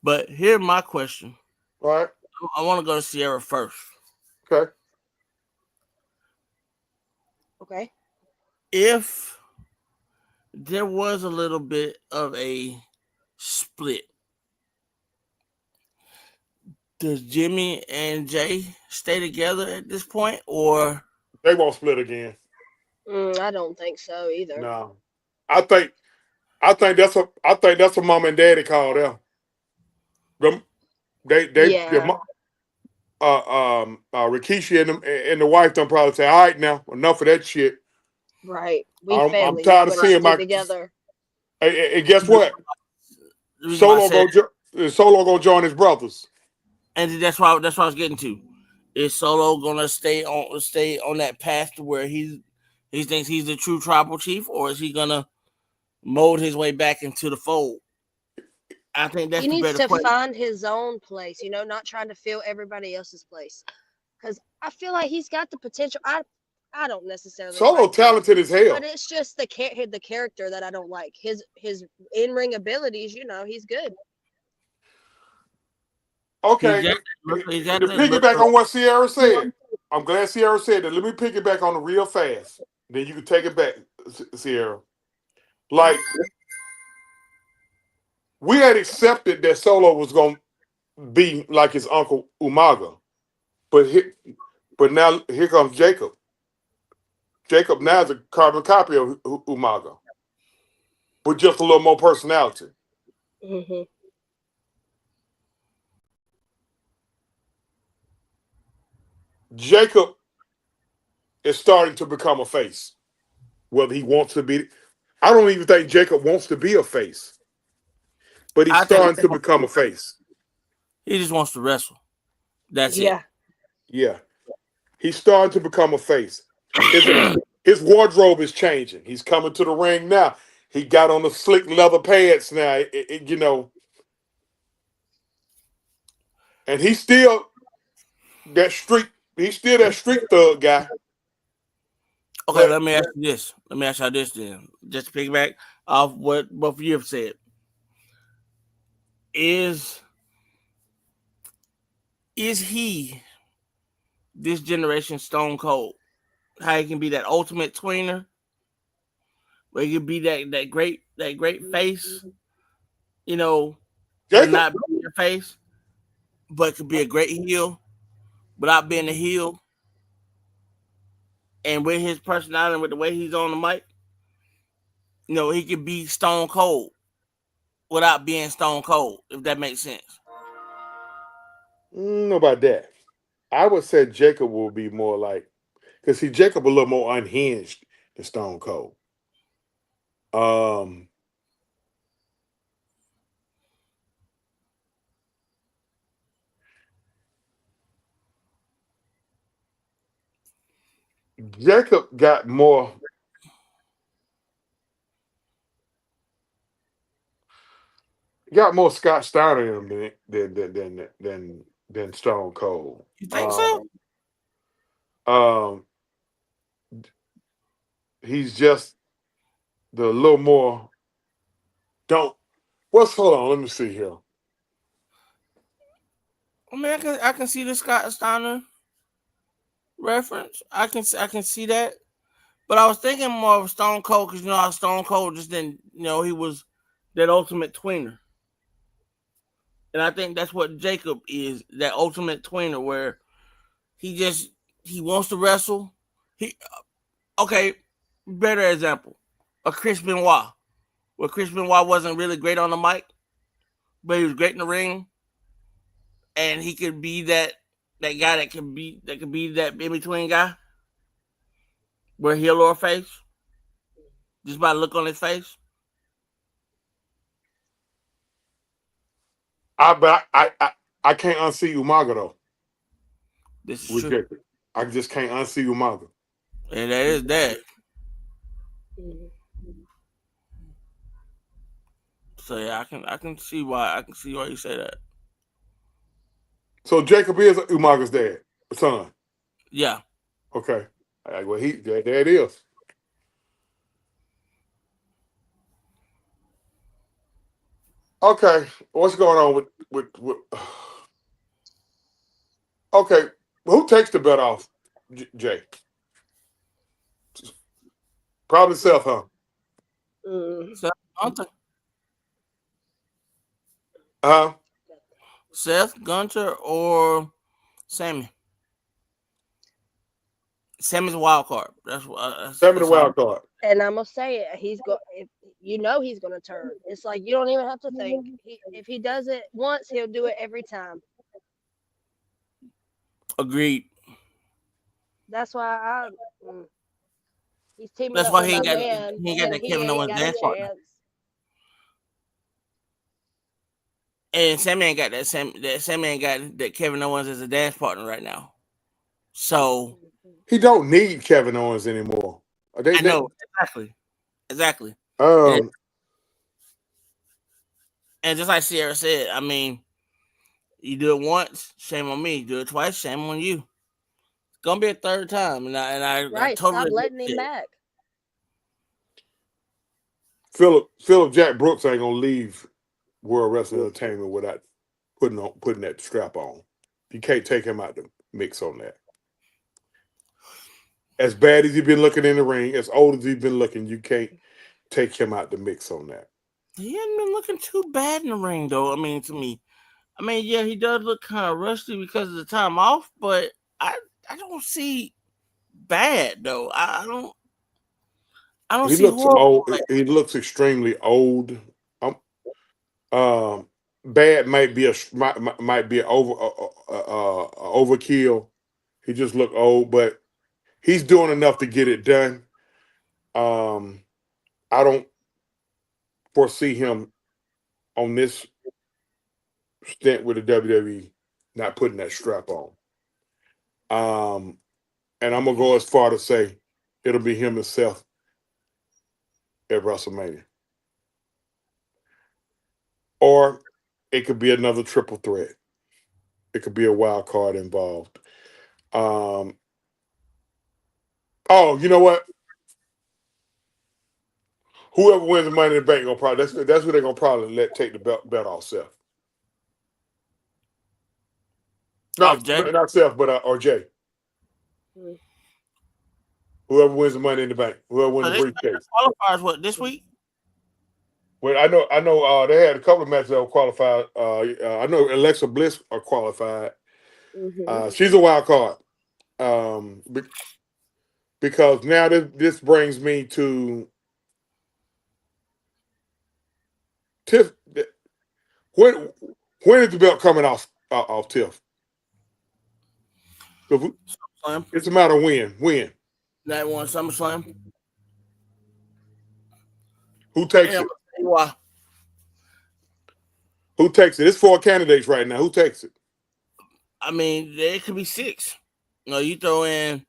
But here's my question. All right. I want to go to Sierra first. Okay. Okay. If there was a little bit of a split, does Jimmy and Jay stay together at this point, or They won't split again. I don't think so either. No. I think that's a mom and daddy call there. Them- They Yeah. Rikishi and the wife done probably say, all right now, enough of that shit. Right. We I'm family. Let's tired of put our seeing shit my. together. And guess what? the reason why I said, Solo gonna join his brothers. and that's why I was getting to. Is Solo gonna stay on that path to where he thinks he's the true tribal chief, or is he gonna mold his way back into the fold? I think that's He the needs better to question. find his own place, not trying to fill everybody else's place. Because I feel like he's got the potential. I don't necessarily Solo like him, talented as but hell. it's just the character that I don't like. His in ring abilities, he's good. Okay, He's got to that look. piggyback on what Sierra said, I'm glad Sierra said that. Let me piggyback on it real fast. Then you can take it back, Sierra. Like we had accepted that Solo was gonna be like his uncle Umaga, but now here comes Jacob. Jacob now is a carbon copy of Umaga, with just a little more personality. Hmm. Jacob is starting to become a face, whether he wants to be. I don't even think Jacob wants to be a face, but he's I think starting to become a face. he just wants to wrestle. That's it. Yeah. Yeah, he's starting to become a face. His his wardrobe is changing. He's coming to the ring now. He got on the slick leather pads now. And he's still that street. He's still that street thug guy. Okay, But let me ask you this. Let me ask you this then. Just to piggyback off what both of you have said. Is he this generation Stone Cold? How he can be that ultimate tweener, where he can be that great face, but Jacob, not be your face, but could be a great heel without being a heel, and with his personality and with the way he's on the mic, he could be Stone Cold without being Stone Cold, if that makes sense. I don't know about that. I would say Jacob will be more like because see Jacob a little more unhinged than Stone Cold. Um, Jacob got more Scott Steiner in him than Stone Cold. You think so? Um, he's just the little more. Don't what's hold on? Let me see here. I mean, I can see the Scott Steiner reference. I can see that. But I was thinking more of Stone Cold because how Stone Cold just didn't, he was that ultimate tweener. And I think that's what Jacob is, that ultimate tweener where He wants to wrestle. Okay, better example, a Chris Benoit. Where Chris Benoit wasn't really great on the mic, but he was great in the ring, and he could be that guy that could be that in between guy, where heel or face, just by the look on his face. I can't unsee Umaga though. This is true, Rejected. I just can't unsee Umaga. and that is that. So yeah, I can see why you say that. So Jacob is Umaga's dad, son. Yeah. Okay. Well, there it is. Okay, what's going on with okay, who takes the bet off, Jay? Probably Seth, huh? Seth Gunter. Seth Gunter or Sammy. Sammy's a wild card. That's what. Sammy the wild card. And I'm gonna say it. He's gonna turn. It's like you don't even have to think. If he does it once, he'll do it every time. Agreed. That's why he's teaming That's up why with he ain't my got man. he ain't got that Kevin Owens dance partner. And Sammy ain't got that Sammy ain't got that Kevin Owens as a dance partner right now. So he don't need Kevin Owens anymore. I know exactly. Um, and just like Sierra said, I mean, you do it once, shame on me. You do it twice, shame on you. It's gonna be a third time, and I right. totally Stop letting him back. Philip Jack Brooks ain't gonna leave World Wrestling Entertainment without putting that strap on. You can't take him out the mix on that. As bad as he's been looking in the ring, as old as he's been looking, you can't take him out the mix on that. He hasn't been looking too bad in the ring, though. I mean, to me, yeah, he does look kind of rusty because of the time off, but I don't see bad though. I don't He see looks horrible. old. He looks extremely old. Bad might be an overkill. He just look old, but he's doing enough to get it done. I don't foresee him on this stint with the WWE not putting that strap on. And I'm gonna go as far to say it'll be him and Seth at WrestleMania. Or it could be another triple threat. It could be a wild card involved. Oh, you know what? Whoever wins the Money in the Bank gonna probably that's who they're gonna probably let take the belt off Seth. Not Seth, but or Jay. Whoever wins the Money in the Bank, whoever wins the briefcase. Qualifiers what this week? Well, I know. They had a couple of matches that were qualified. I know Alexa Bliss are qualified. She's a wild card. Because now this brings me to Tiff. When is the belt coming off Tiff? It's a matter of when. When? Night one SummerSlam. Who takes it? Who takes it? It's 4 candidates right now. Who takes it? I mean, there could be 6. You throw in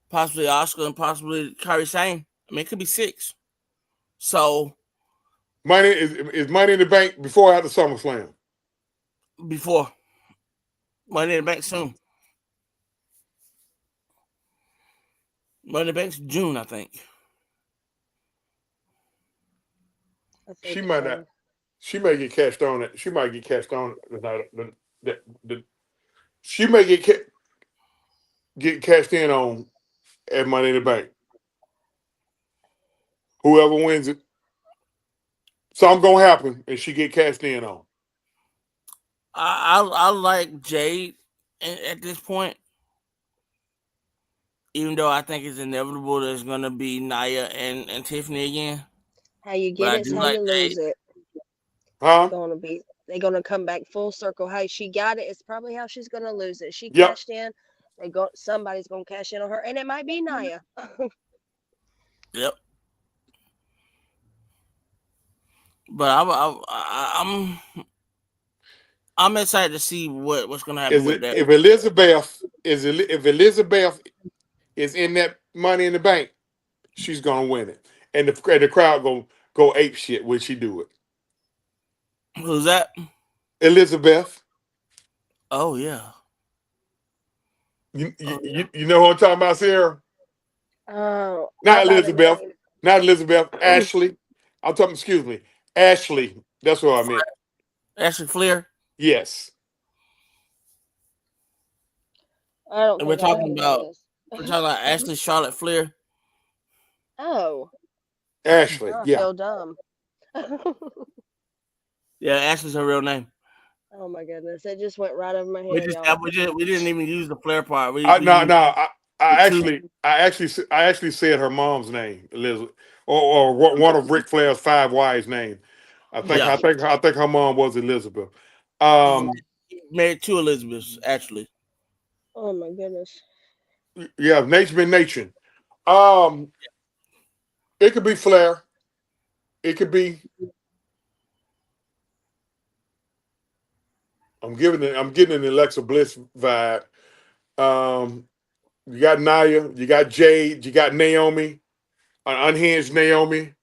possibly Oscar and possibly Kairi Sane. I mean, it could be 6. So, Money is Money in the Bank before or after SummerSlam? Before. Money in the Bank soon. Money in the Bank's June, I think. She might not. She may get cashed on it. She might get cashed on it. She may get cashed in on at Money in the Bank. Whoever wins it, something gonna happen, and she get cashed in on. I like Jade at this point. even though I think it's inevitable there's gonna be Naya and Tiffany again. How you But get I it is do how like you lose it. Huh? They're gonna come back full circle. How she got it, it's probably how she's gonna lose it. She Yep. cashed in. Somebody's gonna cash in on her, and it might be Naya. Yep. But I'm excited to see what's gonna happen Is with it that. if Elizabeth if Elizabeth is in that Money in the Bank, she's gonna win it, and the crowd gonna go ape shit when she do it. Who's that? Elizabeth, Oh yeah. you Oh you, yeah. you know who I'm talking about, Sarah? Oh, Not not by the Elizabeth, name. not Elizabeth. Ashley. I'm talking. Excuse me, Ashley. That's what I meant. Ashley Fleer. Yes, I don't And we're think I know talking who that about is. Ashley Charlotte Fleer. Oh, Ashley. I Yeah, feel dumb. Yeah, Ashley's her real name. Oh my goodness, it just went right over my head, y'all. We didn't even use the Flair part. We no, used no. the two. I actually said her mom's name, Elizabeth, or one of Ric Flair's five wives' name. Yeah. I think her mom was Elizabeth. He's Um, married to Elizabeth, actually. Oh my goodness. yeah, nature been nature. Um, it could be Flair. It could be. I'm getting an Alexa Bliss vibe. Um, you got Naya, you got Jade, you got Naomi, an unhinged Naomi.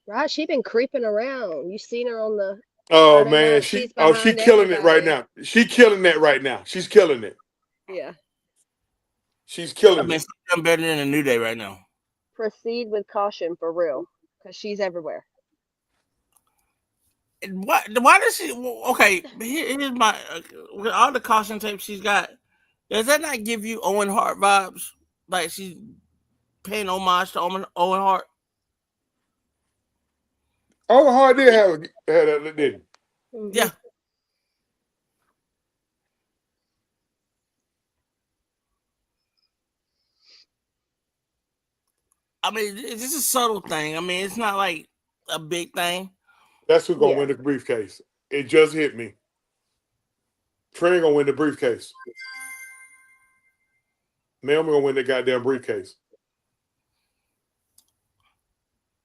Right, she been creeping around. You seen her on the Oh Friday man, night? she She's she behind killing it right everybody. now. She killing that right now. She's killing it. Yeah. She's I killing mean, it. she's done better than a New Day right now. Proceed with caution for real, because she's everywhere. Why does she? Okay, here's my with all the caution tape she's got. Does that not give you Owen Hart vibes? Like she's paying homage to Owen Hart. Oh, hard did have that, didn't Hmm. Yeah. I mean, it's just a subtle thing. I mean, it's not like a big thing. That's who's gonna Yeah. win the briefcase. It just hit me. Trey gonna win the briefcase. Naomi gonna win the goddamn briefcase.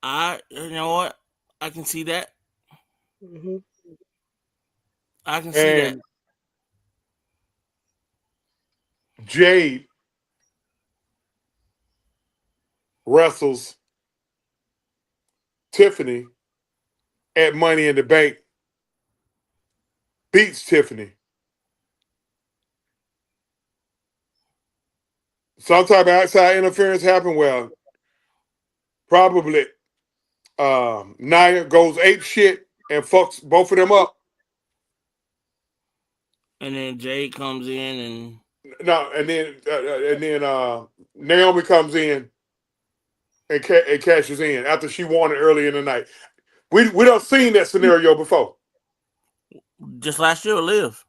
You know what? I can see that. Hmm. I can see that. And Jade wrestles Tiffany at Money in the Bank, beats Tiffany. Some type of outside interference happened. Well, probably Nia goes ape shit and fucks both of them up. And then Jade comes in and No, and then Naomi comes in and cashes in after she won it early in the night. We don't seen that scenario before. just last year, Live.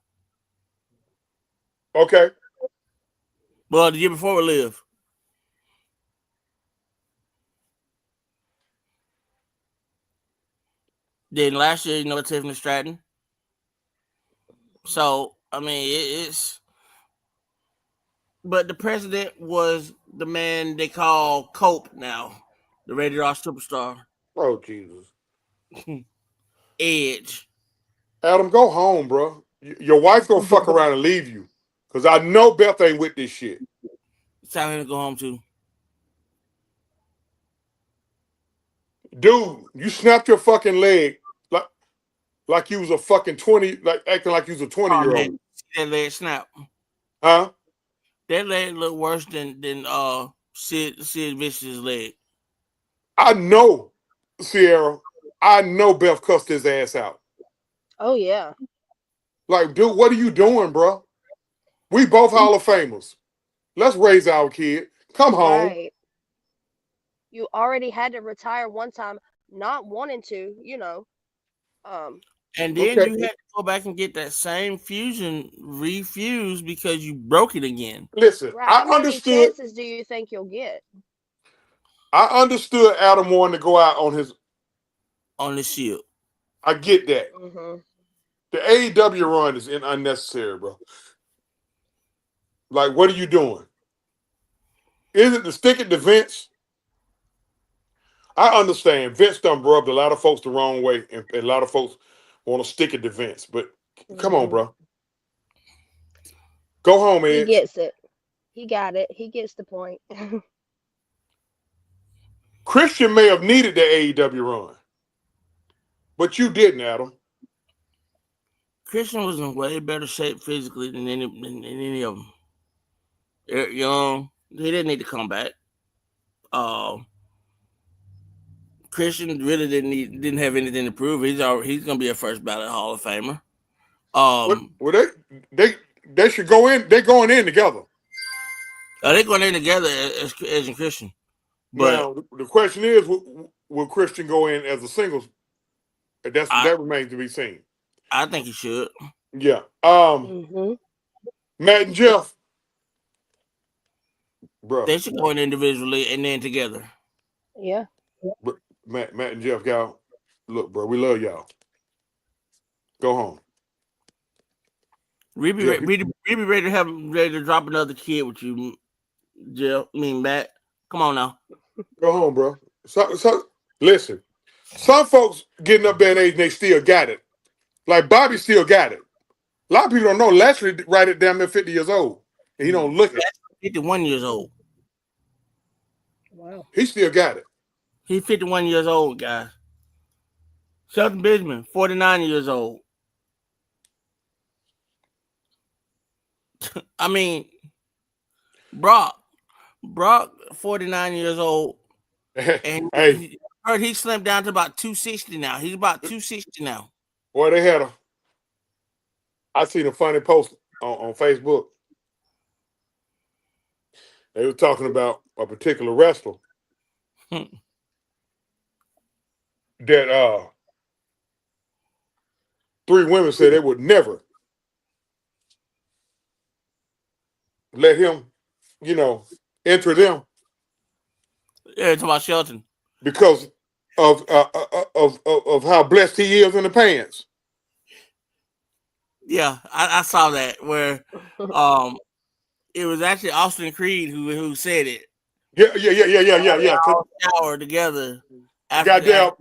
Okay, Well, the year before, Live. Then last year, Tiffany Stratton. So I mean, it's. But the president was the man they call Cope now, the Rated R superstar. oh Jesus, Edge. Adam, go home, bro. Your wife gonna fuck around and leave you, cause I know Beth ain't with this shit. It's time to go home too. Dude, you snapped your fucking leg like you was a fucking 20, like acting like you was a 20 Oh year man, old. that leg snap. Huh? That leg looked worse than Sid Vicious leg. I know, Sierra. I know Beth cussed his ass out. Oh yeah. Like, dude, what are you doing, bro? We both Hall of Famers. Let's raise our kid. Come home. Right. You already had to retire one time, not wanting to, Um, And then Okay. you had to go back and get that same fusion refused because you broke it again. Listen, Right. How many chances do you think you'll get? I understood Adam wanting to go out on the shield. I get that. Mm-hmm. The AEW run is unnecessary, bro. Like, what are you doing? Is it to stick it to Vince? I understand Vince done rubbed a lot of folks the wrong way, and a lot of folks want to stick it to Vince. But come on, bro. Go home, He Edge. gets it. He got it. He gets the point. Christian may have needed the AEW run, but you didn't, Adam. Christian was in way better shape physically than any of them. Eric Young, he didn't need to come back. Christian really didn't have anything to prove. He's gonna be a first ballot Hall of Famer. Well, they should go in. They're going in together. They're going in together as Edge and Christian. But now the question is, will Christian go in as a singles? That remains to be seen. I think he should. Yeah. Matt and Jeff, bro. They should go in individually and then together. Yeah. Matt and Jeff, y'all. Look, bro, we love y'all. Go home. We be ready to drop another kid with you, Jeff. I mean, Matt. Come on now. Go home, bro. So listen. Some folks getting up there in age and they still got it. Like Bobby still got it. A lot of people don't know Lashley right at damn near 50 years old. And he don't look it. 51 years old. Wow. He still got it. He's 51 years old, guys. Shelton Benjamin, 49 years old. I mean, Brock, 49 years old. And hey, he slimmed down to about 260 now. He's about 260 now. Boy, I seen a funny post on Facebook. They were talking about a particular wrestler that 3 women said they would never let him, enter them. Yeah, talking about Shelton. Because of how blessed he is in the pants. Yeah, I saw that where it was actually Austin Creed who said it. Yeah. All shower together. Goddamn.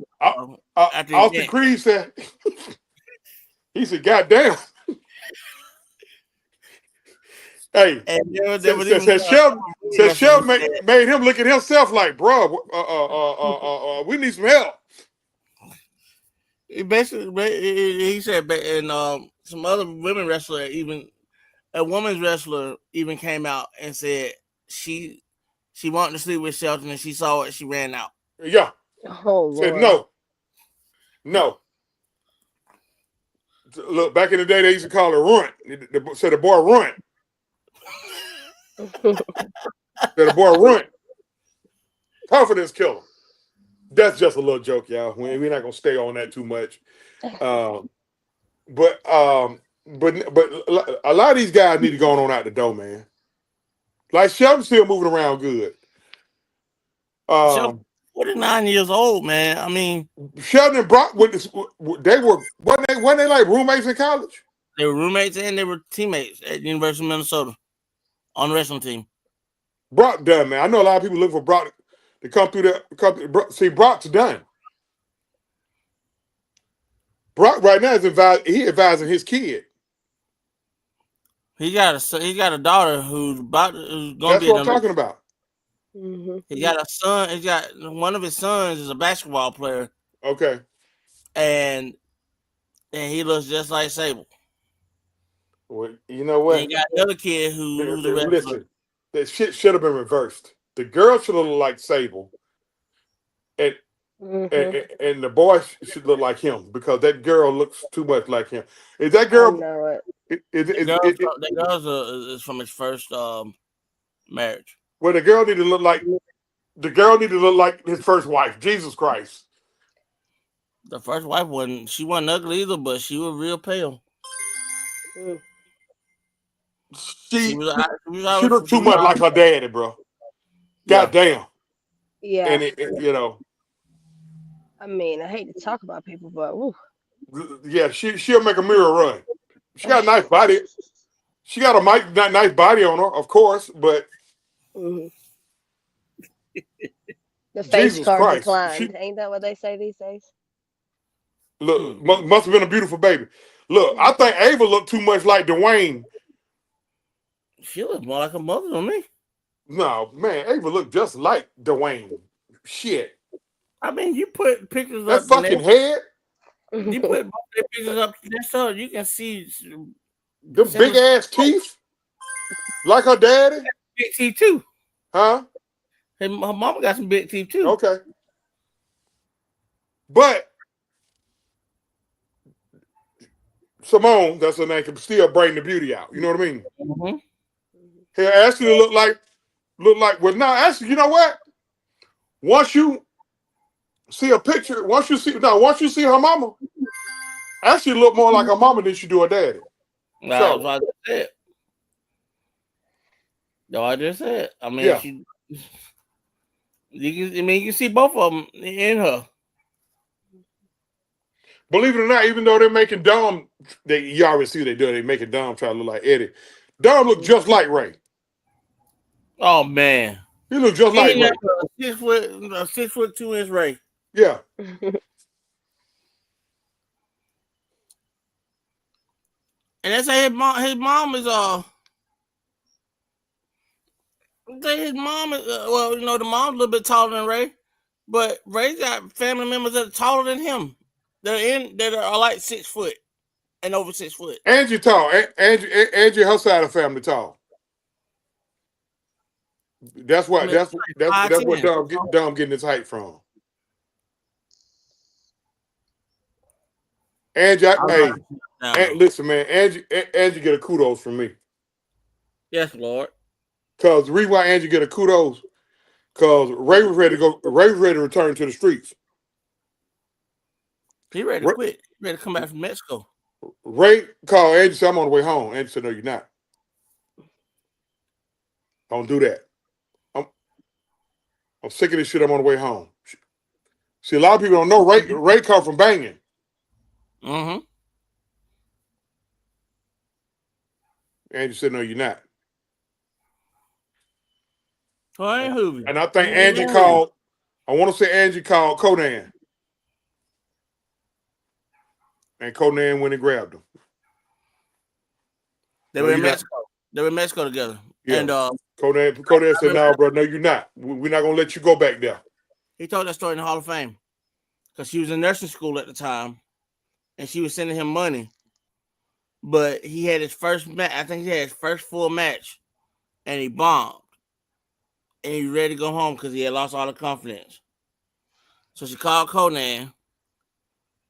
After Austin Creed said, he said, "Goddamn." Hey, Shelton made him look at himself like, bro, we need some help. He said, and some other women wrestler, even a women's wrestler, even came out and said she wanted to sleep with Shelton and she saw it, she ran out. Yeah. Oh, Lord. Said no. Look, back in the day, they used to call her runt. Said the boy runt. Said the boy runt. Confidence killer. That's just a little joke, y'all. We're not gonna stay on that too much. But a lot of these guys need to go on out the door, man. Like Shelton's still moving around good. Shelton, 49 years old, man. I mean, Shelton and Brock wasn't they like roommates in college? They were roommates and they were teammates at the University of Minnesota on the wrestling team. Brock done, man. I know a lot of people look for Brock to come through there. See, Brock's done. Brock right now is advising his kid. He got a daughter who's going to be. That's what I'm talking about. Mm-hmm. He got a son. He got one of his sons is a basketball player. Okay. And he looks just like Sable. Well, you know what? And he got another kid who's a wrestler. Listen, that shit should have been reversed. The girl should have looked like Sable, and the boy should look like him because that girl looks too much like him. Is that girl? The girl is from his first marriage. Well, the girl need to look like his first wife. Jesus Christ. The first wife she wasn't ugly either, but she was real pale. Mm. She was She looked too much like her daddy, bro. Yeah. Goddamn. Yeah. And you know, I mean, I hate to talk about people, but woo. yeah, she'll make a mirror run. She got a nice body. She got a nice body on her, of course, but Mhm. The face Jesus card Christ, declined. Ain't that what they say these days? look must have been a beautiful baby. Look, I think Ava looked too much like Dwayne. She looked more like a mother than me. No, man, Ava looked just like Dwayne. Shit. I mean, you put pictures That up fucking head, you put both their pictures up there so you can see them big ass teeth, like her daddy. big teeth too. Huh? Her mama got some big teeth too. Okay. But Simone, that's her name, can still bring the beauty out. You know what I mean? Mm-hmm. Her Ashley look like well now Ashley, you know what? Once you see a picture, once you see her mama, Ashley look more like her mama than she do her daddy. That's what I just said. No, I just said. I mean, Yeah. you can see both of them in her. Believe it or not, even though they're making Dom, you already see they're making Dom try to look like Eddie. Dom look just like Ray. Oh man, he look just like Ray. 6'2" Ray. Yeah. And they say his mom is his mom is well, you know, the mom's a little bit taller than Ray, but Ray's got family members that are taller than him. That are like 6 foot and over 6 foot. Angie tall. Angie, her side of the family tall. That's what Dom getting his height from. Angie, listen, man, Angie get a kudos from me. Yes, Lord. Cause the reason why Angie get a kudos, cause Ray was ready to go. Ray was ready to return to the streets. He ready to quit. He ready to come back from Mexico. Ray called Angie, said, "I'm on the way home." Angie said, "No, you're not. Don't do that. I'm sick of this shit. I'm on the way home." See, a lot of people don't know Ray come from banging. Mm-hmm. Angie said, "No, you're not." And I think Angie called. I want to say Angie called Conan, and Conan went and grabbed him. They were in Mexico. They were in Mexico together. Yeah. And Conan said, "No, bro, no, you're not. We're not gonna let you go back there." He told that story in the Hall of Fame because she was in nursing school at the time, and she was sending him money. But he had his first match. I think he had his first full match, and he bombed. And he was ready to go home because he had lost all the confidence. So she called Conan,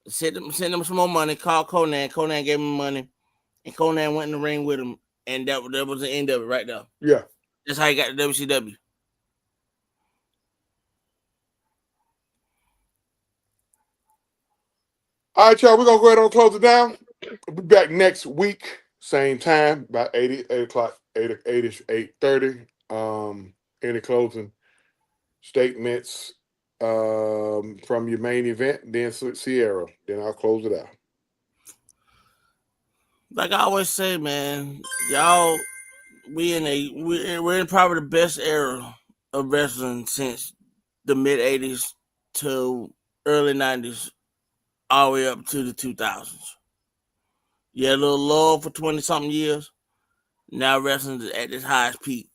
sent him some more money. Called Conan. Conan gave him money, and Conan went in the ring with him, and that was the end of it right there. Yeah, that's how he got to WCW. All right, y'all. We're gonna go ahead and close it down. We'll be back next week, same time, about 8 o'clock, 8-ish, 8:30. Any closing statements from your main event, then Sierra. Then I'll close it out. Like I always say, man, y'all, we're in probably the best era of wrestling since the mid '80s to early '90s, all the way up to the 2000s. You had a little lull for 20-something years. Now wrestling is at its highest peak.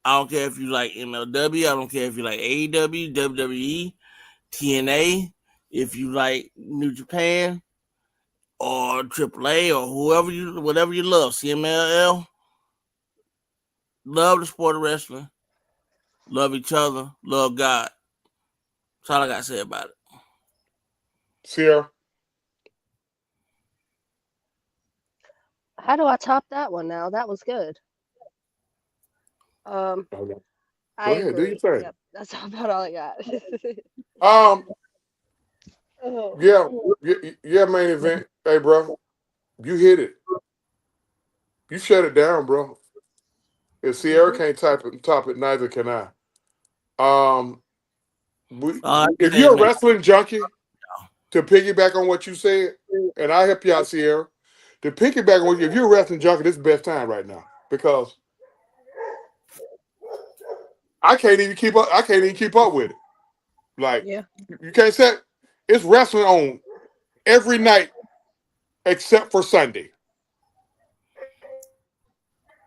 I don't care if you like MLW. I don't care if you like AEW, WWE, TNA. If you like New Japan or AAA or whatever you love, CMLL. Love the sport of wrestling. Love each other. Love God. That's all I got to say about it. Sierra? How do I top that one now? That was good. Okay. I Go ahead, agree. do your thing. Yep, that's about all I got. Yeah, yeah, main event. Hey, bro, you hit it. You shut it down, bro. If Sierra can't top it, neither can I. Um, All I can if say is, you're a man, wrestling junkie, to piggyback on what you said, and I help you out, Sierra. To piggyback on what if you're a wrestling junkie, this is the best time right now because I can't even keep up. I can't even keep up with it. Like Yeah. you can't say it's wrestling on every night except for Sunday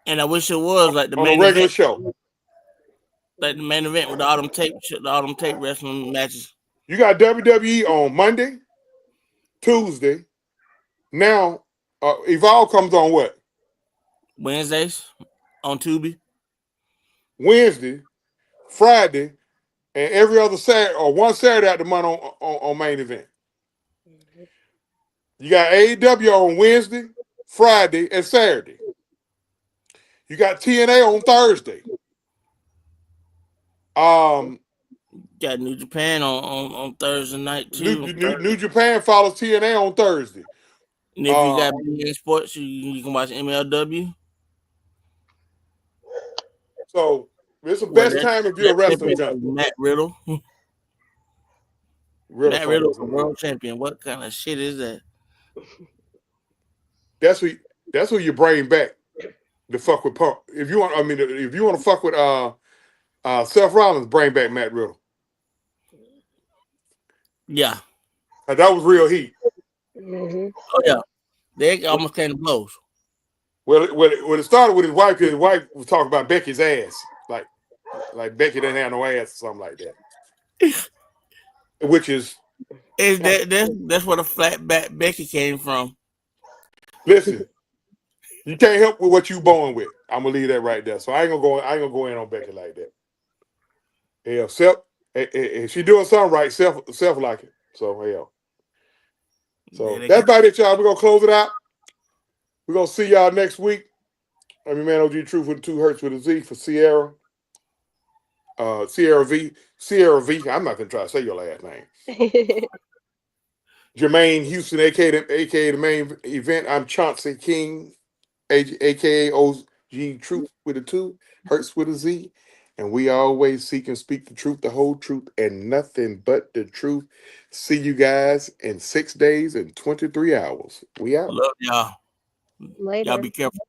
and I wish it was like the on a main regular event, show. like the main event with all them tape wrestling matches. You got WWE on Monday, Tuesday. Now, Evolve comes on what? Wednesdays on Tubi. Wednesday, Friday, and every other Saturday or one Saturday out the month on main event. You got AEW on Wednesday, Friday, and Saturday. You got TNA on Thursday. Got New Japan on Thursday night New, too. New, New Japan follows TNA on Thursday. And if you got BN Sports, you can watch MLW. So it's the Well, best time if you're a that wrestling champion is junkie. Matt Riddle. Riddle Matt Riddle's fumbles. a world champion. What kind of shit is that? That's who you bring back to fuck with Punk. If you want, I mean, if you want to fuck with Seth Rollins, bring back Matt Riddle. Yeah. That was real heat. Oh yeah. They almost came to blows. Well, it started with his wife because his wife was talking about Becky's ass, like Becky didn't have no ass or something like that, which is Is that's where the flat back Becky came from. listen. You can't help with what you born with. I'm gonna leave that right there. So I ain't gonna go in on Becky like that. Yeah, if she doing something right, self like it. So hell. Yeah, So they that's got about it, y'all. We're gonna close it out. We're gonna see y'all next week. I'm your man OG Truth with 2 Hertz with a Z for Sierra. Sierra V. I'm not gonna try to say your last name. Jermaine Houston, aka the main event. I'm Chauncey King, aka OG Truth with a 2, Hertz with a Z. And we always seek and speak the truth, the whole truth, and nothing but the truth. See you guys in 6 days and 23 hours. We out. love y'all. Y'all Later. be careful.